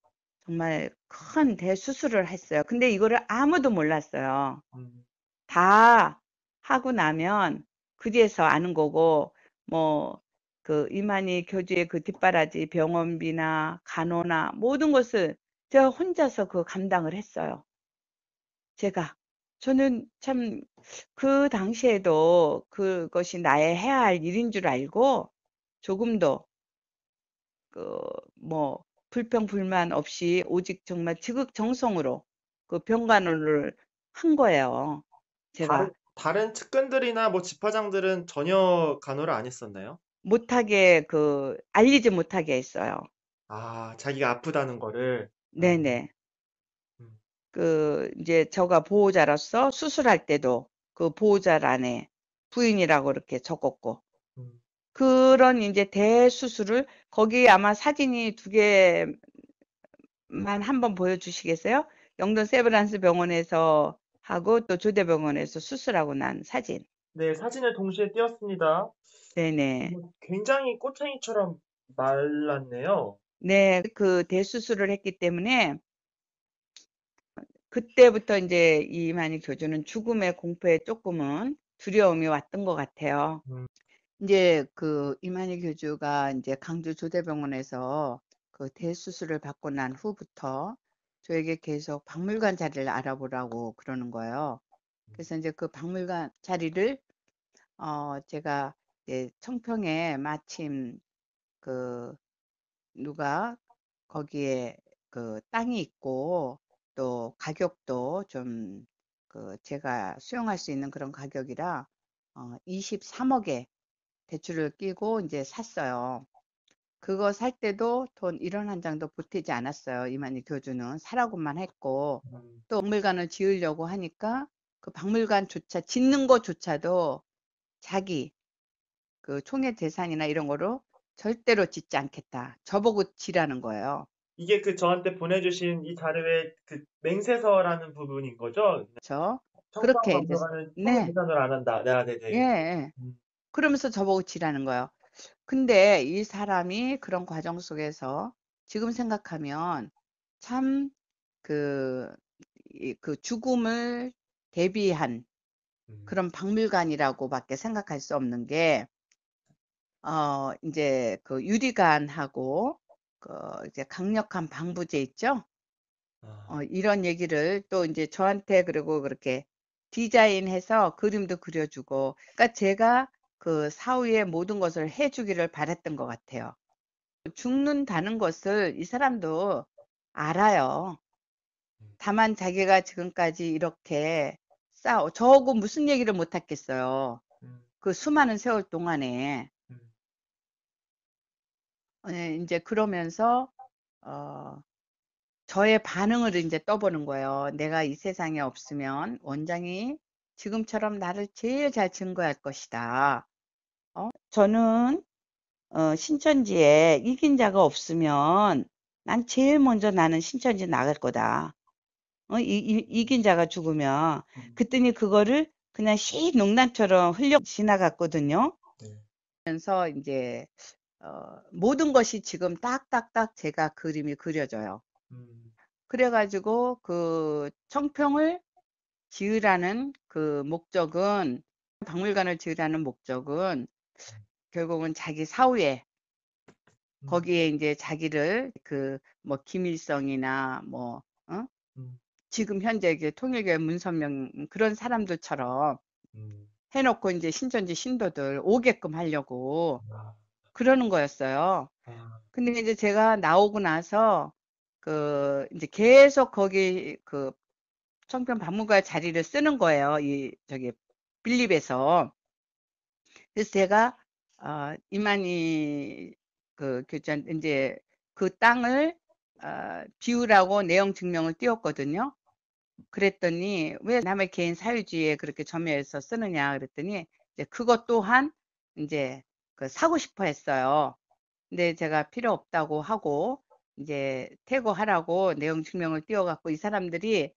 정말 큰 대수술을 했어요. 근데 이거를 아무도 몰랐어요. 다 하고 나면 그제서 아는 거고 뭐 그 이만희 교주의 그 뒷바라지 병원비나 간호나 모든 것을 제가 혼자서 그 감당을 했어요. 저는 참 그 당시에도 그것이 나의 해야 할 일인 줄 알고 조금도 그 뭐 불평 불만 없이 오직 정말 지극정성으로 그 병간호를 한 거예요. 제가 다른 측근들이나 뭐 집화장들은 전혀 간호를 안 했었나요? 못하게 알리지 못하게 했어요. 아, 자기가 아프다는 거를. 네네. 이제 저가 보호자로서 수술할 때도 그 보호자란에 부인이라고 이렇게 적었고, 음. 그런 이제 대수술을, 거기 아마 사진이 2개만 한번 보여주시겠어요? 영동 세브란스 병원에서 하고 또 조대병원에서 수술하고 난 사진. 네, 사진을 동시에 띄웠습니다. 네네. 굉장히 꼬챙이처럼 말랐네요. 네, 그 대수술을 했기 때문에 그때부터 이제 이만희 교주는 죽음의 공포에 조금은 두려움이 왔던 것 같아요. 음. 이제 그 이만희 교주가 이제 강주 조대병원에서 그 대수술을 받고 난 후부터 저에게 계속 박물관 자리를 알아보라고 그러는 거예요. 그래서 이제 그 박물관 자리를 제가 이제 청평에 마침 그 누가 거기에 그 땅이 있고 또 가격도 좀 그 제가 수용할 수 있는 그런 가격이라 23억에 대출을 끼고 이제 샀어요. 그거 살 때도 돈 1원 한 장도 보태지 않았어요. 이만희 교주는 사라고만 했고, 또 박물관을 지으려고 하니까 그 박물관조차 짓는 것조차도 자기 그 총회 재산이나 이런 거로 절대로 짓지 않겠다. 저보고 지라는 거예요. 이게 그 저한테 보내주신 이 자료의 그 맹세서라는 부분인 거죠? 그렇죠? 청평 그렇게 이제 박물관은 네, 총재산을 안 한다. 네, 네, 예, 네. 예. 음. 그러면서 저보고 지라는 거예요. 근데 이 사람이 그런 과정 속에서 지금 생각하면 참 그 죽음을 대비한 그런 박물관이라고밖에 생각할 수 없는 게, 이제 그 유리관하고 그 이제 강력한 방부제 있죠? 이런 얘기를 또 이제 저한테 그리고 그렇게 디자인해서 그림도 그려주고, 그러니까 제가 그 사후에 모든 것을 해주기를 바랬던 것 같아요. 죽는다는 것을 이 사람도 알아요. 다만 자기가 지금까지 이렇게 저하고 무슨 얘기를 못 했겠어요. 그 수많은 세월 동안에. 이제 그러면서 저의 반응을 이제 떠보는 거예요. 내가 이 세상에 없으면 원장이 지금처럼 나를 제일 잘 증거할 것이다. 저는 신천지에 이긴 자가 없으면 난 제일 먼저 나는 신천지 나갈 거다. 이긴 자가 죽으면. 그랬더니 그거를 그냥 농담처럼 흘려 지나갔거든요. 그래서 이제 모든 것이 지금 딱딱딱 제가 그림이 그려져요. 그래가지고 그 청평을 지으라는 그 목적은, 박물관을 지으라는 목적은 결국은 자기 사후에 거기에 이제 자기를 그 뭐 김일성이나 뭐 지금 현재 이게 통일교회 문선명 그런 사람들처럼 해놓고 이제 신천지 신도들 오게끔 하려고 그러는 거였어요. 근데 이제 제가 나오고 나서 그 이제 계속 거기 그 청평 박물관 자리를 쓰는 거예요. 저기 빌립에서. 그래서 제가 이만희 그 교장 이제 그 땅을 비우라고 내용 증명을 띄웠거든요. 그랬더니 왜 남의 개인 사유지에 그렇게 점유해서 쓰느냐 그랬더니 이제 그것 또한 이제 그 사고 싶어 했어요. 근데 제가 필요 없다고 하고 이제 퇴거하라고 내용 증명을 띄워갖고 이 사람들이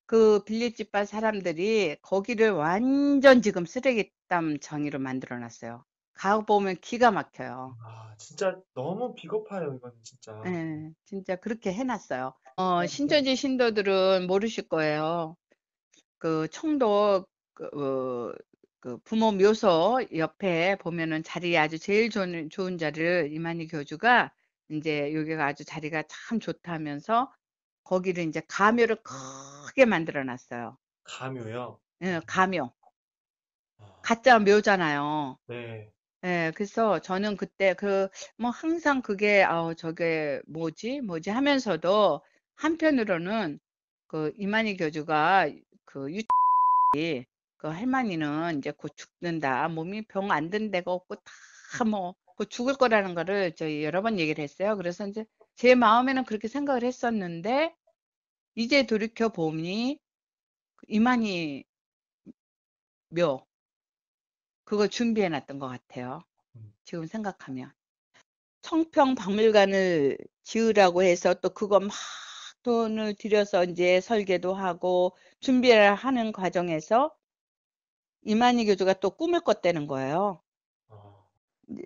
그 빌립집발 사람들이 거기를 완전 지금 쓰레기담 정의로 만들어 놨어요. 가보면 기가 막혀요. 진짜 너무 비겁해요, 이거는 진짜. 예, 진짜 그렇게 해놨어요. 신천지 신도들은 모르실 거예요. 그 청도 그 부모 묘소 옆에 보면은 자리에 아주 제일 좋은 자리를 이만희 교주가 이제 여기가 아주 자리가 참 좋다면서 거기를 이제 가묘를 크게 만들어 놨어요. 가묘요? 예, 가묘. 가짜 묘잖아요. 네. 예, 그래서 저는 그때 뭐 항상 그게, 저게 뭐지 하면서도 한편으로는 그 이만희 교주가 그 할머니는 이제 곧 죽는다. 몸이 병 안 든 데가 없고 다 뭐, 곧 죽을 거라는 거를 저희 여러 번 얘기를 했어요. 그래서 이제 제 마음에는 그렇게 생각을 했었는데, 이제 돌이켜 보니 이만희 묘 그거 준비해 놨던 것 같아요. 지금 생각하면. 청평 박물관을 지으라고 해서 또 그거 막 돈을 들여서 이제 설계도 하고 준비를 하는 과정에서 이만희 교주가 또 꿈을 꿨다는 거예요. 이제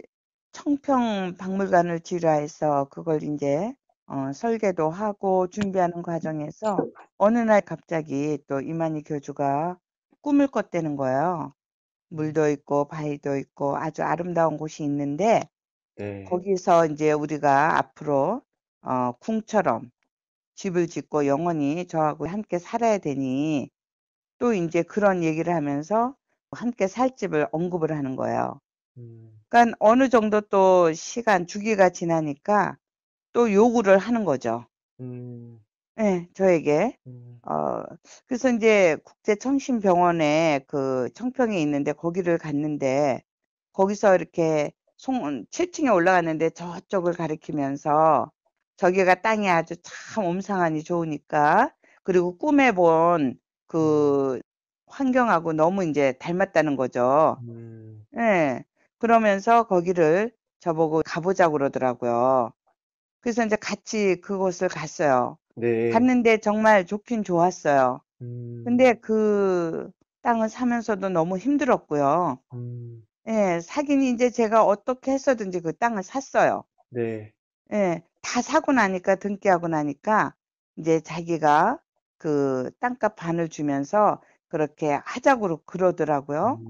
청평 박물관을 지으라 해서 그걸 이제 설계도 하고 준비하는 과정에서 어느 날 갑자기 또 이만희 교주가 꿈을 꿨다는 거예요. 물도 있고 바위도 있고 아주 아름다운 곳이 있는데 네. 거기서 이제 우리가 앞으로 궁처럼 집을 짓고 영원히 저하고 함께 살아야 되니 또 이제 그런 얘기를 하면서 함께 살 집을 언급을 하는 거예요. 그러니까 어느 정도 또 시간 주기가 지나니까 또 요구를 하는 거죠. 네, 저에게. 그래서 이제 국제청심병원에 그 청평에 있는데 거기를 갔는데 거기서 이렇게 7층에 올라갔는데 저쪽을 가리키면서 저기가 땅이 아주 참 옴상하니 좋으니까 그리고 꿈에 본 그 환경하고 너무 이제 닮았다는 거죠. 예. 그러면서 거기를 저보고 가보자고 그러더라고요. 그래서 이제 같이 그곳을 갔어요. 네. 갔는데 정말 좋긴 좋았어요. 근데 그 땅을 사면서도 너무 힘들었고요. 예, 사긴 이제 제가 어떻게 했어든지 그 땅을 샀어요. 네. 예, 다 사고 나니까 등기하고 나니까 이제 자기가 그 땅값 반을 주면서 그렇게 하자고 그러더라고요.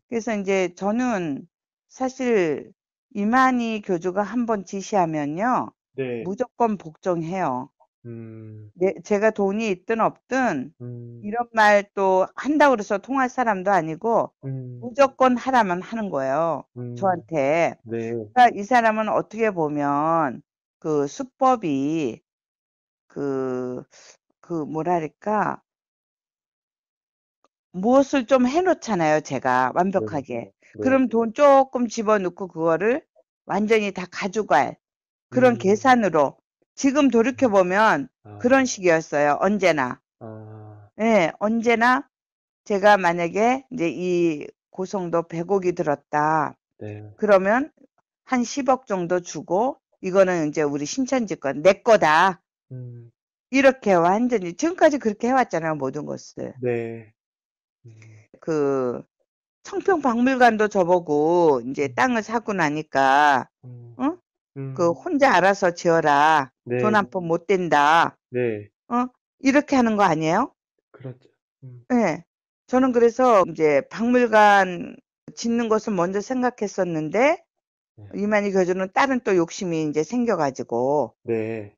그래서 이제 저는 사실 이만희 교주가 한번 지시하면요, 네. 무조건 복종해요. 네, 제가 돈이 있든 없든 이런 말 또 한다고 그래서 통할 사람도 아니고 무조건 하라면 하는 거예요. 저한테. 네. 그러니까 이 사람은 어떻게 보면 그 수법이 그 뭐랄까 무엇을 좀 해놓잖아요. 제가 완벽하게. 네. 그럼 돈 조금 집어넣고 그거를 완전히 다 가져갈 그런 계산으로 지금 돌이켜보면 그런 식이었어요. 언제나. 예, 언제나 제가 만약에 이제 이 고성도 100억이 들었다. 네. 그러면 한 10억 정도 주고 이거는 이제 우리 신천지 거 내 거다. 이렇게 완전히 지금까지 그렇게 해왔잖아요. 모든 것을. 네. 그 청평 박물관도 저보고 이제 땅을 사고 나니까 어? 그 혼자 알아서 지어라. 네. 돈 한 푼 못 된다. 네. 이렇게 하는 거 아니에요? 그렇죠. 네. 저는 그래서 이제 박물관 짓는 것을 먼저 생각했었는데 이만희 교주는 다른 또 욕심이 이제 생겨가지고 네.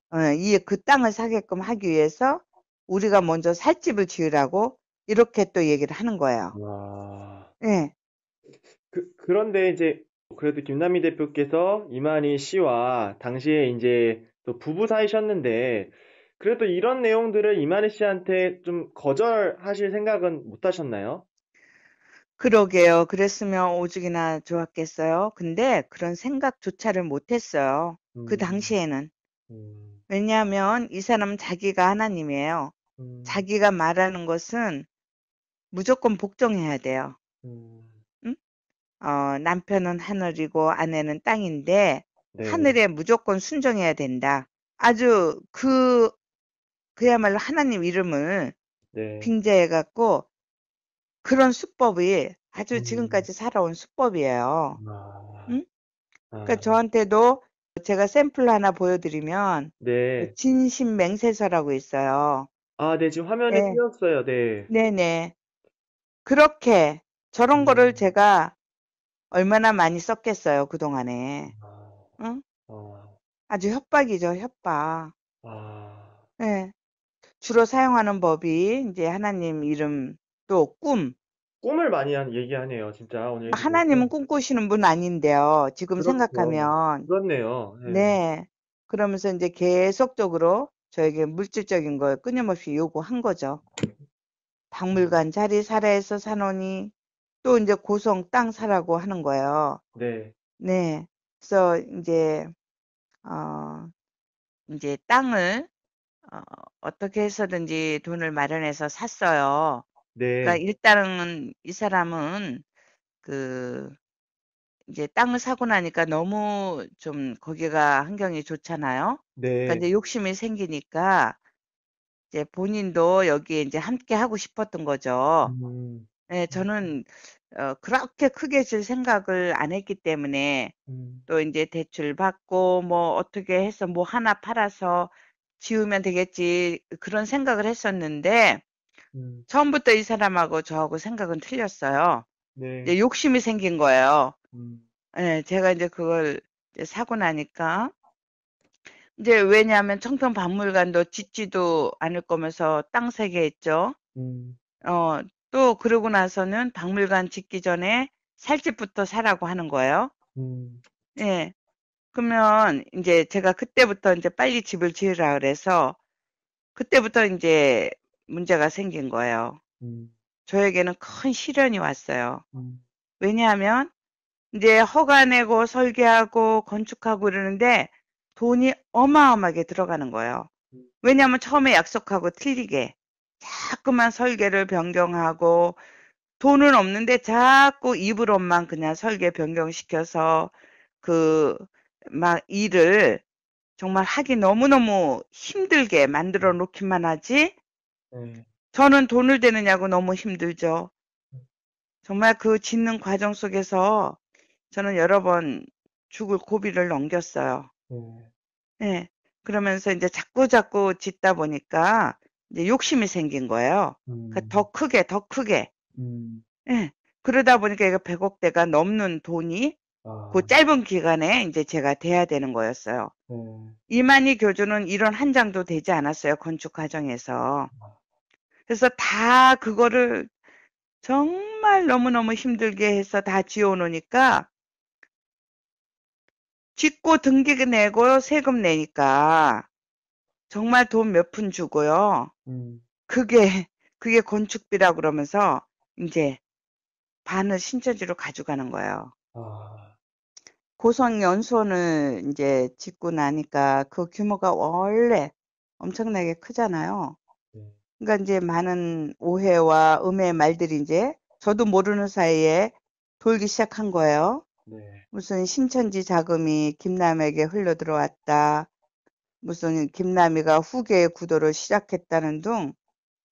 그 땅을 사게끔 하기 위해서 우리가 먼저 살 집을 지으라고 이렇게 또 얘기를 하는 거예요. 와. 네. 그런데 이제 그래도 김남희 대표께서 이만희 씨와 당시에 이제 또 부부 사이셨는데 그래도 이런 내용들을 이만희 씨한테 좀 거절하실 생각은 못 하셨나요? 그러게요. 그랬으면 오죽이나 좋았겠어요. 근데 그런 생각조차를 못 했어요. 그 당시에는. 왜냐하면 이 사람은 자기가 하나님이에요. 자기가 말하는 것은 무조건 복종해야 돼요. 응? 남편은 하늘이고 아내는 땅인데 네. 하늘에 무조건 순종해야 된다. 아주 그야말로 하나님 이름을 네. 빙자해갖고 그런 수법이 아주 지금까지 살아온 수법이에요. 응? 그러니까 저한테도 제가 샘플 하나 보여드리면 네. 진심맹세서라고 있어요. 아, 네. 지금 화면에 네. 띄었어요. 네. 네네. 그렇게 저런 거를 제가 얼마나 많이 썼겠어요, 그동안에. 응? 아주 협박이죠, 협박. 네. 주로 사용하는 법이 이제 하나님 이름 또 꿈을 많이 얘기하네요, 진짜 오늘. 하나님은 꿈꾸시는 분 아닌데요. 지금 그렇죠. 생각하면. 그렇네요. 네. 네. 그러면서 이제 계속적으로 저에게 물질적인 걸 끊임없이 요구한 거죠. 박물관 자리 사라해서 사노니 또 이제 고성 땅 사라고 하는 거예요. 네. 네. 그래서 이제 땅을 어떻게 해서든지 돈을 마련해서 샀어요. 그러니까 네. 일단은 이 사람은 그 이제 땅을 사고 나니까 너무 좀 거기가 환경이 좋잖아요. 그러니까 네. 이제 욕심이 생기니까 이제 본인도 여기에 이제 함께 하고 싶었던 거죠. 음. 예, 저는 그렇게 크게 줄 생각을 안 했기 때문에 음. 또 이제 대출 받고 뭐 어떻게 해서 뭐 하나 팔아서 지으면 되겠지 그런 생각을 했었는데 음. 처음부터 이 사람하고 저하고 생각은 틀렸어요. 네. 이제 욕심이 생긴 거예요. 음. 예, 제가 이제 그걸 이제 사고 나니까 이제 왜냐하면 청평박물관도 짓지도 않을 거면서 땅 사게 했죠. 음. 어, 또 그러고 나서는 박물관 짓기 전에 살 집부터 사라고 하는 거예요. 음. 예. 그러면 이제 제가 그때부터 이제 빨리 집을 지으라 그래서 그때부터 이제 문제가 생긴 거예요. 음. 저에게는 큰 시련이 왔어요. 음. 왜냐하면 이제 허가 내고 설계하고 건축하고 이러는데 돈이 어마어마하게 들어가는 거예요. 왜냐하면 처음에 약속하고 틀리게 자꾸만 설계를 변경하고 돈은 없는데 자꾸 입으로만 그냥 설계 변경시켜서 그 막 일을 정말 하기 너무너무 힘들게 만들어 놓기만 하지 네. 저는 돈을 대느냐고 너무 힘들죠. 정말 그 짓는 과정 속에서 저는 여러 번 죽을 고비를 넘겼어요. 네. 예. 그러면서 이제 자꾸자꾸 짓다 보니까 이제 욕심이 생긴 거예요. 그러니까 더 크게, 더 크게. 음. 예. 그러다 보니까 이거 100억대가 넘는 돈이 그 아. 짧은 기간에 이제 제가 대야 되는 거였어요. 네. 이만희 교주는 이런 한 장도 되지 않았어요. 건축 과정에서. 그래서 다 그거를 정말 너무너무 힘들게 해서 다 지어 놓으니까 짓고 등기 내고 세금 내니까 정말 돈 몇 푼 주고요. 음. 그게 건축비라고 그러면서 인제 반을 신천지로 가져가는 거예요. 아. 고성연수원을 인제 짓고 나니까 그 규모가 원래 엄청나게 크잖아요. 네. 그러니까 인제 많은 오해와 음해의 말들이 인제 저도 모르는 사이에 돌기 시작한 거예요. 네. 무슨 신천지 자금이 김남에게 흘러 들어왔다. 무슨 김남희가 후계의 구도를 시작했다는 등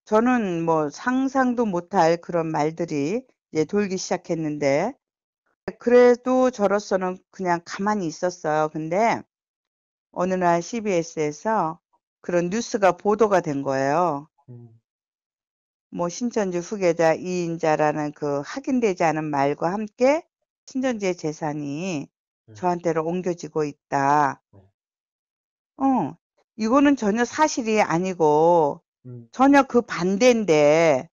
저는 뭐 상상도 못할 그런 말들이 이제 돌기 시작했는데 그래도 저로서는 그냥 가만히 있었어요. 근데 어느 날 CBS에서 그런 뉴스가 보도가 된 거예요. 음. 뭐 신천지 후계자 이인자라는 그 확인되지 않은 말과 함께 신천지의 재산이 저한테로 옮겨지고 있다. 이거는 전혀 사실이 아니고 전혀 그 반대인데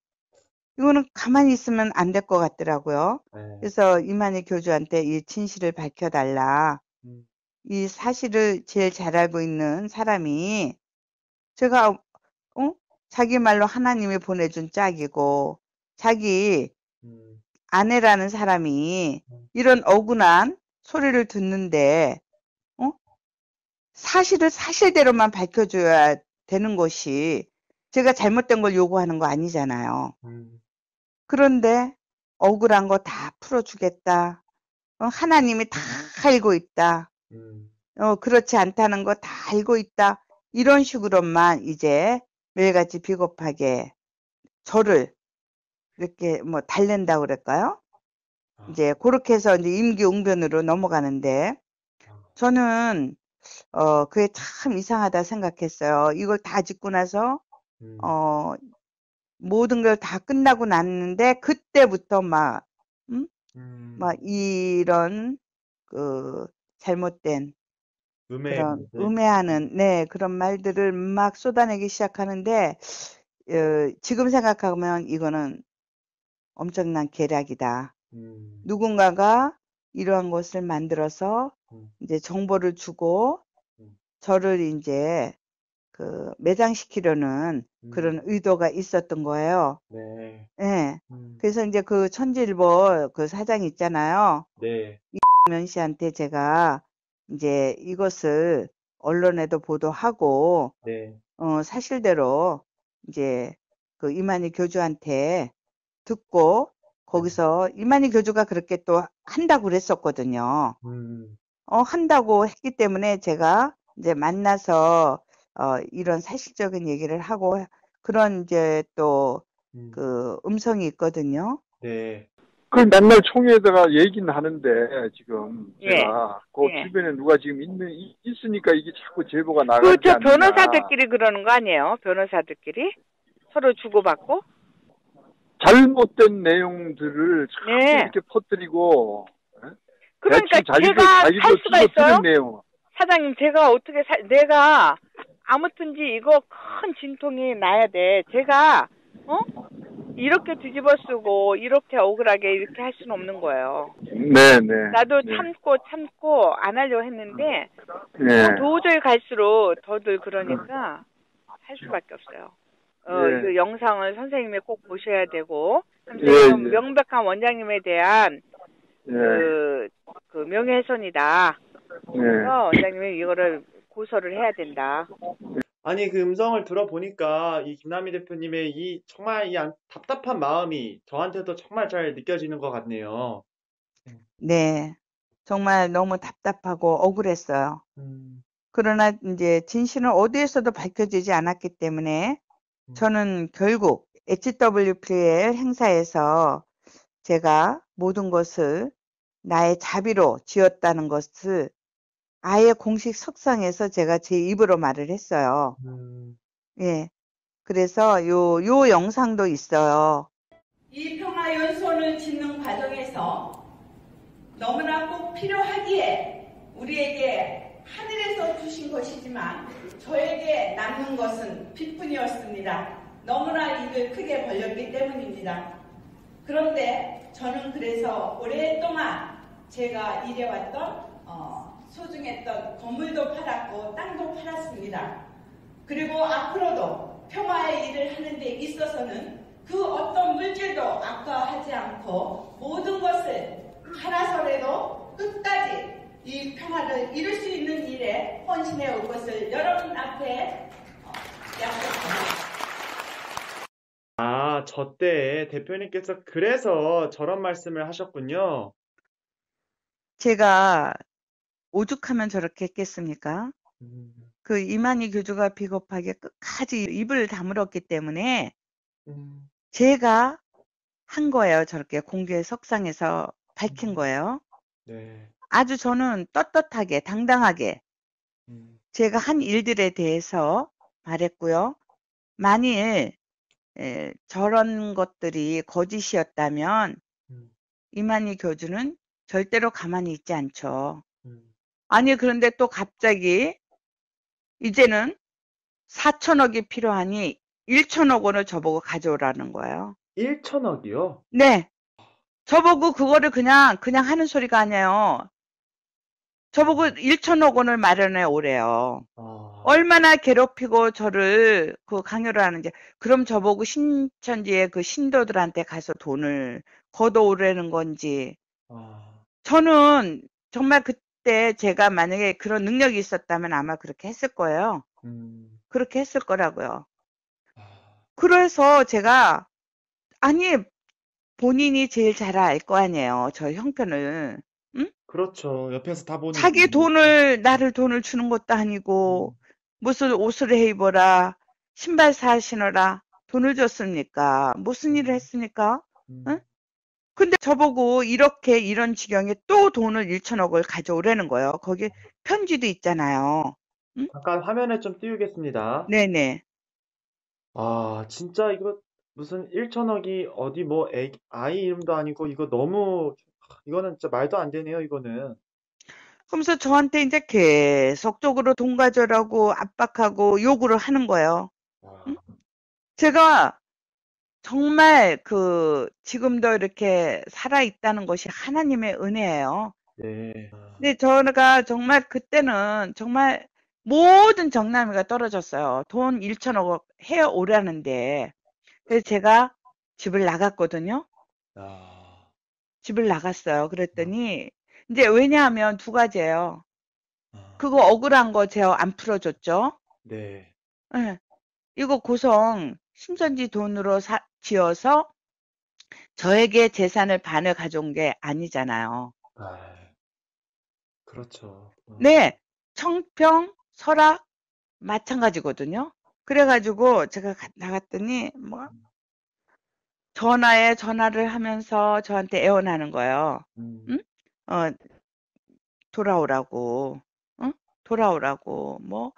이거는 가만히 있으면 안 될 것 같더라고요. 네. 그래서 이만희 교주한테 이 진실을 밝혀달라. 이 사실을 제일 잘 알고 있는 사람이 제가 자기 말로 하나님이 보내준 짝이고 자기 아내라는 사람이 이런 억울한 소리를 듣는데 사실을 사실대로만 밝혀줘야 되는 것이 제가 잘못된 걸 요구하는 거 아니잖아요. 그런데 억울한 거 다 풀어주겠다. 하나님이 다 알고 있다. 그렇지 않다는 거 다 알고 있다. 이런 식으로만 이제 매일같이 비겁하게 저를 이렇게 뭐 달랜다고 그럴까요? 이제 그렇게 해서 이제 임기응변으로 넘어가는데 저는 그게 참 이상하다 생각했어요. 이걸 다 짓고 나서 모든 걸 다 끝나고 났는데 그때부터 막 이런 그 잘못된 음해의 그런 말들. 음해하는 그런 말들을 막 쏟아내기 시작하는데 지금 생각하면 이거는 엄청난 계략이다. 누군가가 이러한 것을 만들어서 이제 정보를 주고 저를 이제 그 매장시키려는 그런 의도가 있었던 거예요. 네. 예. 그래서 이제 그 천지일보 그 사장 있잖아요. 네. 이면 씨한테 제가 이제 이것을 언론에도 보도하고, 네. 사실대로 이제 그 이만희 교주한테 듣고, 거기서 이만희 교주가 그렇게 또 한다고 그랬었거든요. 한다고 했기 때문에 제가 이제 만나서, 이런 사실적인 얘기를 하고, 그런 이제 또 그 음성이 있거든요. 네. 그 맨날 총회에다가 얘기는 하는데 지금 예. 제가 그 예. 주변에 누가 지금 있으니까 이게 자꾸 제보가 나가지 저 않느냐. 변호사들끼리 그러는 거 아니에요? 변호사들끼리? 서로 주고받고? 잘못된 내용들을 자꾸 네. 이렇게 퍼뜨리고 그러니까 대충 자기도 제가 살 수가 있어요? 틀린 내용. 사장님, 제가 어떻게 내가 아무튼지 이거 큰 진통이 나야 돼. 제가 이렇게 뒤집어 쓰고 이렇게 억울하게 이렇게 할 수는 없는 거예요. 네. 나도 네. 참고 안 하려고 했는데 네. 도저히 갈수록 더들 그러니까 할 수밖에 없어요. 네. 그 영상을 선생님이 꼭 보셔야 되고 예. 명백한 원장님에 대한 네. 그 명예훼손이다. 네. 그래서 원장님이 이거를 고소를 해야 된다. 아니, 그 음성을 들어보니까 이 김남희 대표님의 이 정말 답답한 마음이 저한테도 정말 잘 느껴지는 것 같네요. 네. 정말 너무 답답하고 억울했어요. 그러나 이제 진실은 어디에서도 밝혀지지 않았기 때문에 저는 결국 HWPL 행사에서 제가 모든 것을 나의 자비로 지었다는 것을 아예 공식 석상에서 제가 제 입으로 말을 했어요. 예. 그래서 요 영상도 있어요. 이 평화연수원을 짓는 과정에서 너무나 꼭 필요하기에 우리에게 하늘에서 주신 것이지만 저에게 남는 것은 빚뿐이었습니다. 너무나 입을 크게 벌렸기 때문입니다. 그런데 저는 그래서 오랫동안 제가 일해왔던 소중했던 건물도 팔았고 땅도 팔았습니다. 그리고 앞으로도 평화의 일을 하는 데 있어서는 그 어떤 물질도 아까워하지 않고 모든 것을 팔아서라도 끝까지 이 평화를 이룰 수 있는 일에 헌신해 올 것을 여러분 앞에 약속합니다. 아, 저때 대표님께서 그래서 저런 말씀을 하셨군요. 제가 오죽하면 저렇게 했겠습니까? 그 이만희 교주가 비겁하게 끝까지 입을 다물었기 때문에 제가 한 거예요. 저렇게 공개 석상에서 밝힌 거예요. 네. 아주 저는 떳떳하게 당당하게 제가 한 일들에 대해서 말했고요. 만일 저런 것들이 거짓이었다면 이만희 교주는 절대로 가만히 있지 않죠. 아니, 그런데 또 갑자기 이제는 4천억이 필요하니 1천억 원을 저보고 가져오라는 거예요. 1천억이요? 네. 저보고 그거를 그냥 하는 소리가 아니에요. 저보고 1천억 원을 마련해 오래요. 얼마나 괴롭히고 저를 그 강요를 하는지. 그럼 저보고 신천지의 그 신도들한테 가서 돈을 걷어오라는 건지. 저는 정말 그때 제가 만약에 그런 능력이 있었다면 아마 그렇게 했을 거예요. 그렇게 했을 거라고요. 그래서 제가, 아니, 본인이 제일 잘 알 거 아니에요. 저 형편을. 응? 그렇죠. 옆에서 다 보는. 자기 나를 돈을 주는 것도 아니고, 무슨 옷을 해 입어라, 신발 사 신어라, 돈을 줬습니까? 무슨 일을 했습니까? 응? 근데 저보고 이런 지경에 또 돈을 1천억을 가져오라는 거예요. 거기 편지도 있잖아요. 응? 잠깐 화면에 좀 띄우겠습니다. 네네. 아, 진짜 이거 무슨 1천억이 어디 뭐 아이 이름도 아니고 이거는 진짜 말도 안 되네요, 이거는. 그러면서 저한테 이제 계속적으로 돈 가져라고 압박하고 요구를 하는 거예요. 응? 제가 정말 지금도 이렇게 살아있다는 것이 하나님의 은혜예요. 네. 근데 저가 정말 그때는 정말 모든 정남이가 떨어졌어요. 돈 1천억 해 오라는데. 그래서 제가 집을 나갔거든요. 집을 나갔어요. 그랬더니 이제 왜냐하면 두 가지예요. 그거 억울한 거 제가 안 풀어줬죠? 네. 예. 이거 고성 신천지 돈으로 지어서 저에게 재산을 반을 가져온 게 아니잖아요. 아, 그렇죠. 네, 청평, 설악 마찬가지거든요. 그래가지고 제가 나갔더니 뭐 전화를 하면서 저한테 애원하는 거예요. 응? 돌아오라고, 응? 돌아오라고. 뭐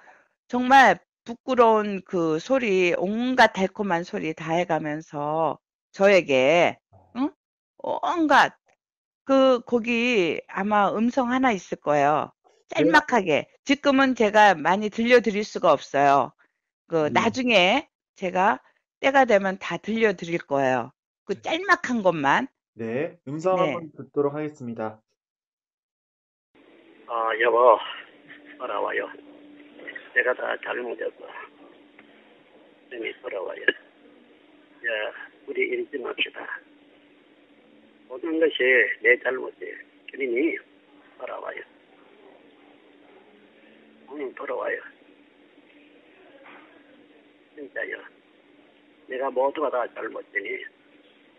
정말 부끄러운 그 소리, 온갖 달콤한 소리 다 해가면서 저에게, 응? 온갖 거기 아마 음성 하나 있을 거예요. 짤막하게. 지금은 제가 많이 들려드릴 수가 없어요. 나중에 제가 때가 되면 다 들려드릴 거예요. 그 짤막한 것만. 네, 음성 네. 한번 듣도록 하겠습니다. 여보, 돌아와요. 내가 다 잘못했어. 쌤이 돌아와요. 우리 잊지 맙시다. 모든 것이 내 잘못이에요. 그러니 돌아와요. 돌아와요. 진짜요. 내가 모두가 다 잘못되니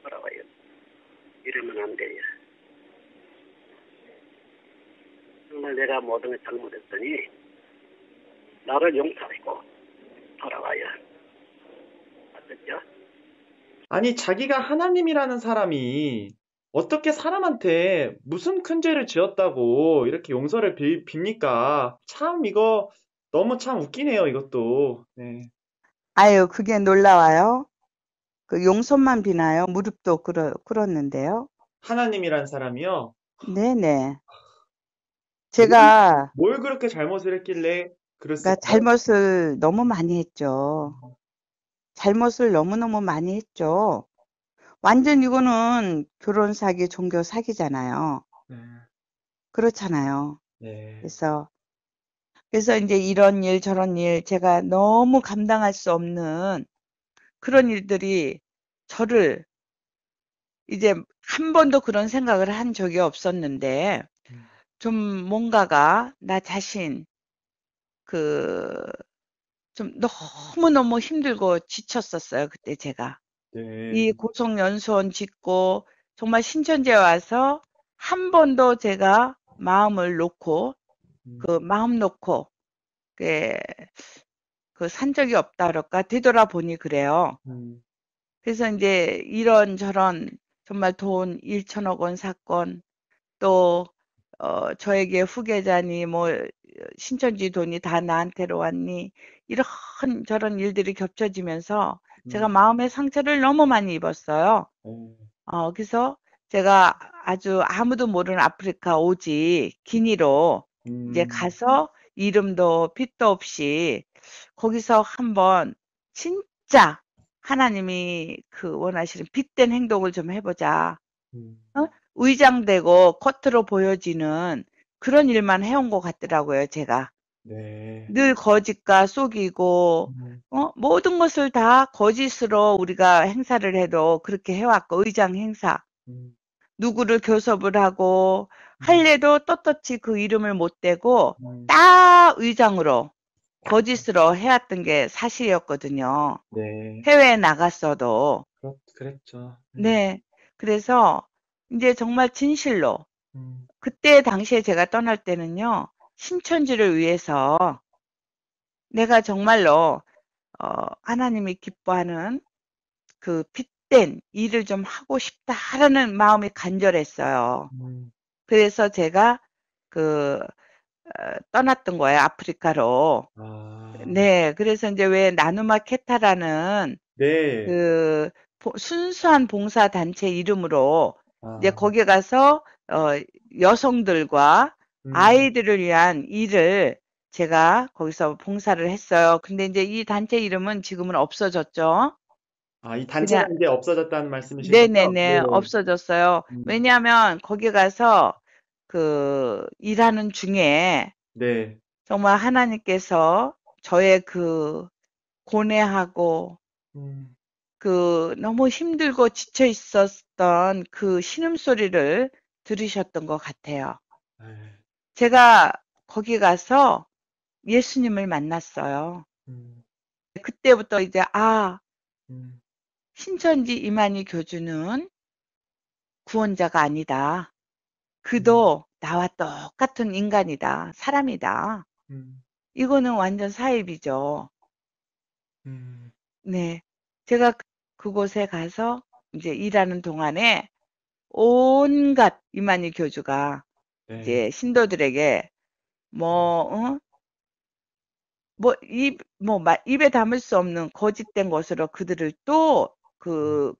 돌아와요. 이러면 안 돼요. 정말 내가 모든 걸 잘못했더니 나를 용서하고 돌아와요. 맞겠죠? 아니, 자기가 하나님이라는 사람이 어떻게 사람한테 무슨 큰 죄를 지었다고 이렇게 용서를 빕니까? 참, 이거 너무 참 웃기네요, 이것도. 네. 아유, 그게 놀라워요. 그 용서만 비나요? 무릎도 꿇었는데요. 하나님이란 사람이요? 네네. 제가 뭘 그렇게 잘못을 했길래 그랬을까요? 그러니까 잘못을 너무 많이 했죠. 잘못을 너무너무 많이 했죠. 완전 이거는 결혼 사기, 종교 사기잖아요. 네. 그렇잖아요. 네. 그래서 이제 이런 일, 저런 일, 제가 너무 감당할 수 없는 그런 일들이 저를 이제 한 번도 그런 생각을 한 적이 없었는데, 좀 뭔가가 나 자신, 좀 너무너무 힘들고 지쳤었어요, 그때 제가. 네. 이 고속연수원 짓고, 정말 신천지에 와서 한 번도 제가 마음을 놓고, 마음 놓고, 산 적이 없다 그럴까? 되돌아보니 그래요. 그래서 이제 이런저런 정말 돈 1천억 원 사건, 또, 저에게 후계자니, 신천지 돈이 다 나한테로 왔니, 이런 저런 일들이 겹쳐지면서 제가 마음의 상처를 너무 많이 입었어요. 그래서 제가 아주 아무도 모르는 아프리카 오지, 기니로 이제 가서 이름도 빚도 없이 거기서 한번 진짜 하나님이 원하시는 빚된 행동을 좀 해보자. 의장되고 겉으로 보여지는 그런 일만 해온 것 같더라고요, 제가. 네. 늘 거짓과 속이고, 모든 것을 다 거짓으로 우리가 행사를 해도 그렇게 해왔고, 의장 행사. 누구를 교섭을 하고, 할래도 떳떳이 그 이름을 못 대고, 딱 의장으로, 거짓으로 해왔던 게 사실이었거든요. 네. 해외에 나갔어도. 그랬죠. 네. 그래서 이제 정말 진실로 그때 당시에 제가 떠날 때는요. 신천지를 위해서 내가 정말로 하나님이 기뻐하는 그 빚된 일을 좀 하고 싶다라는 마음이 간절했어요. 그래서 제가 떠났던 거예요. 아프리카로. 네. 그래서 이제 왜 나누마 케타라는 네. 순수한 봉사 단체 이름으로 이제 거기 가서 여성들과 아이들을 위한 일을 제가 거기서 봉사를 했어요. 근데 이제 이 단체 이름은 지금은 없어졌죠. 이 단체가 이제 없어졌다는 말씀이신 거죠? 네네네. 네. 없어졌어요. 왜냐하면 거기 가서 일하는 중에 네. 정말 하나님께서 저의 고뇌하고 너무 힘들고 지쳐 있었던 그 신음소리를 들으셨던 것 같아요. 제가 거기 가서 예수님을 만났어요. 음, 그때부터 이제 음, 신천지 이만희 교주는 구원자가 아니다. 음, 그도 나와 똑같은 인간이다. 사람이다. 음, 이거는 완전 사입이죠. 음, 네. 제가 그곳에 가서 이제 일하는 동안에 온갖 이만희 교주가 네, 이제 신도들에게 입에 담을 수 없는 거짓된 것으로 그들을 또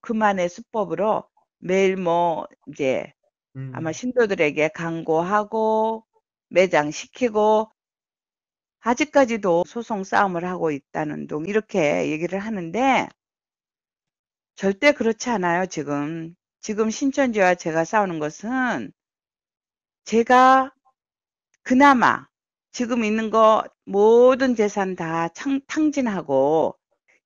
그만의 수법으로 매일 이제 아마 음, 신도들에게 강고하고 매장시키고 아직까지도 소송 싸움을 하고 있다는 둥 이렇게 얘기를 하는데 절대 그렇지 않아요, 지금. 지금 신천지와 제가 싸우는 것은 제가 그나마 지금 있는 거 모든 재산 다 탕진하고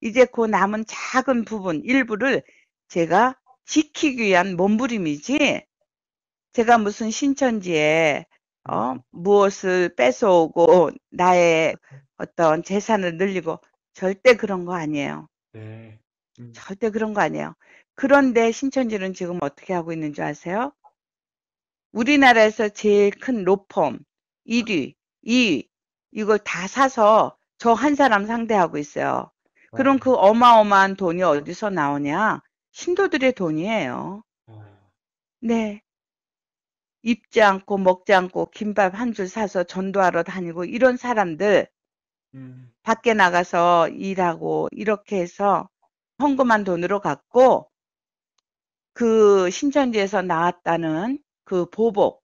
이제 그 남은 작은 부분 일부를 제가 지키기 위한 몸부림이지 제가 무슨 신천지에 무엇을 뺏어오고 나의 어떤 재산을 늘리고 절대 그런 거 아니에요. 네, 절대 그런 거 아니에요. 그런데 신천지는 지금 어떻게 하고 있는 줄 아세요? 우리나라에서 제일 큰 로펌 1위, 2위 이걸 다 사서 저 한 사람 상대하고 있어요. 그럼 그 어마어마한 돈이 어디서 나오냐? 신도들의 돈이에요. 네. 입지 않고 먹지 않고 김밥 한 줄 사서 전도하러 다니고 이런 사람들 밖에 나가서 일하고 이렇게 해서 헌금한 돈으로 갖고 그 신천지에서 나왔다는 그 보복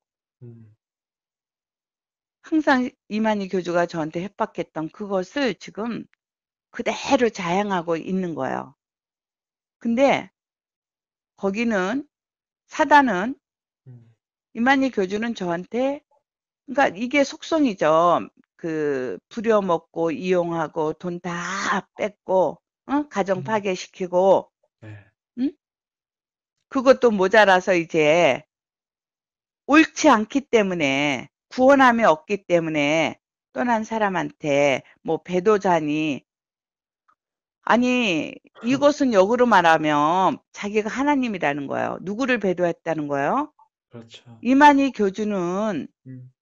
항상 이만희 교주가 저한테 협박했던 그것을 지금 그대로 자행하고 있는 거예요. 근데 거기는 사단은 이만희 교주는 저한테 그러니까 이게 속성이죠. 부려먹고 이용하고 돈 다 뺏고 가정 파괴시키고 응? 그것도 모자라서 이제 옳지 않기 때문에 구원함이 없기 때문에 떠난 사람한테 배도자니 아니 이것은 역으로 말하면 자기가 하나님이라는 거예요. 누구를 배도했다는 거예요? 그렇죠. 이만희 교주는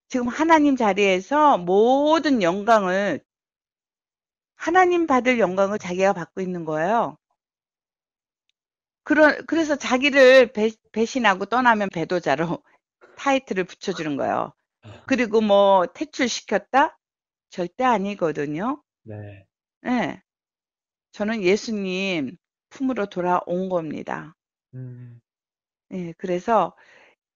지금 하나님 자리에서 모든 영광을 하나님 받을 영광을 자기가 받고 있는 거예요. 그래서 자기를 배신하고 떠나면 배도자로 타이틀을 붙여주는 거예요. 그리고 퇴출시켰다? 절대 아니거든요. 네. 네. 저는 예수님 품으로 돌아온 겁니다. 네, 그래서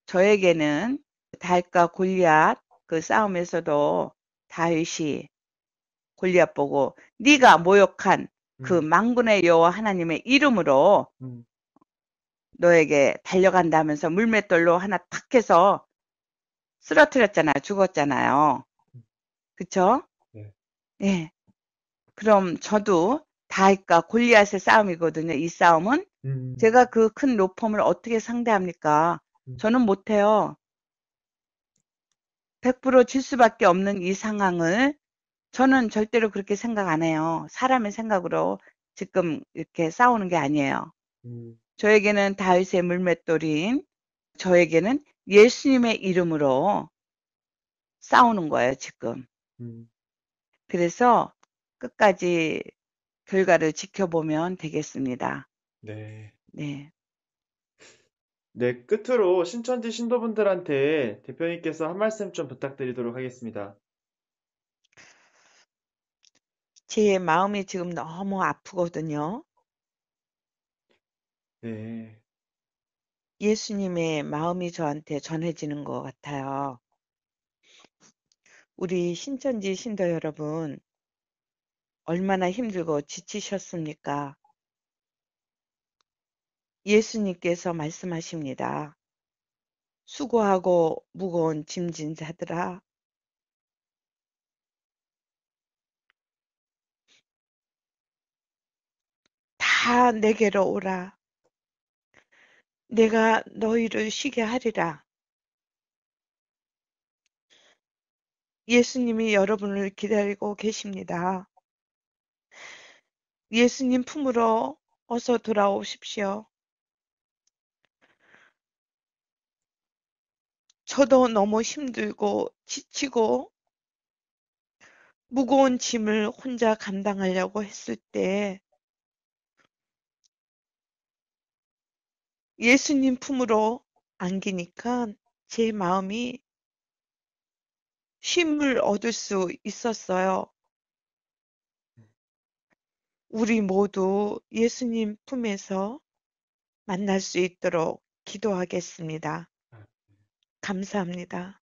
저에게는 다윗과 골리앗 그 싸움에서도 다윗이 골리앗 보고 네가 모욕한 그 만군의 여호와 하나님의 이름으로 너에게 달려간다면서 물맷돌로 하나 탁 해서 쓰러뜨렸잖아요. 죽었잖아요. 그쵸? 네. 네. 그럼 저도 다윗과 골리앗의 싸움이거든요. 이 싸움은 제가 그 큰 로펌을 어떻게 상대합니까? 저는 못해요. 100% 질 수밖에 없는 이 상황을 저는 절대로 그렇게 생각 안 해요. 사람의 생각으로 지금 이렇게 싸우는 게 아니에요. 저에게는 다윗의 물맷돌인 저에게는 예수님의 이름으로 싸우는 거예요, 지금. 그래서 끝까지 결과를 지켜보면 되겠습니다. 네. 네. 네, 끝으로 신천지 신도분들한테 대표님께서 한 말씀 좀 부탁드리도록 하겠습니다. 제 마음이 지금 너무 아프거든요. 네. 예수님의 마음이 저한테 전해지는 것 같아요. 우리 신천지 신도 여러분, 얼마나 힘들고 지치셨습니까? 예수님께서 말씀하십니다. 수고하고 무거운 짐진 자들아, 다 내게로 오라. 내가 너희를 쉬게 하리라. 예수님이 여러분을 기다리고 계십니다. 예수님 품으로 어서 돌아오십시오. 저도 너무 힘들고 지치고 무거운 짐을 혼자 감당하려고 했을 때 예수님 품으로 안기니까 제 마음이 쉼을 얻을 수 있었어요. 우리 모두 예수님 품에서 만날 수 있도록 기도하겠습니다. 감사합니다.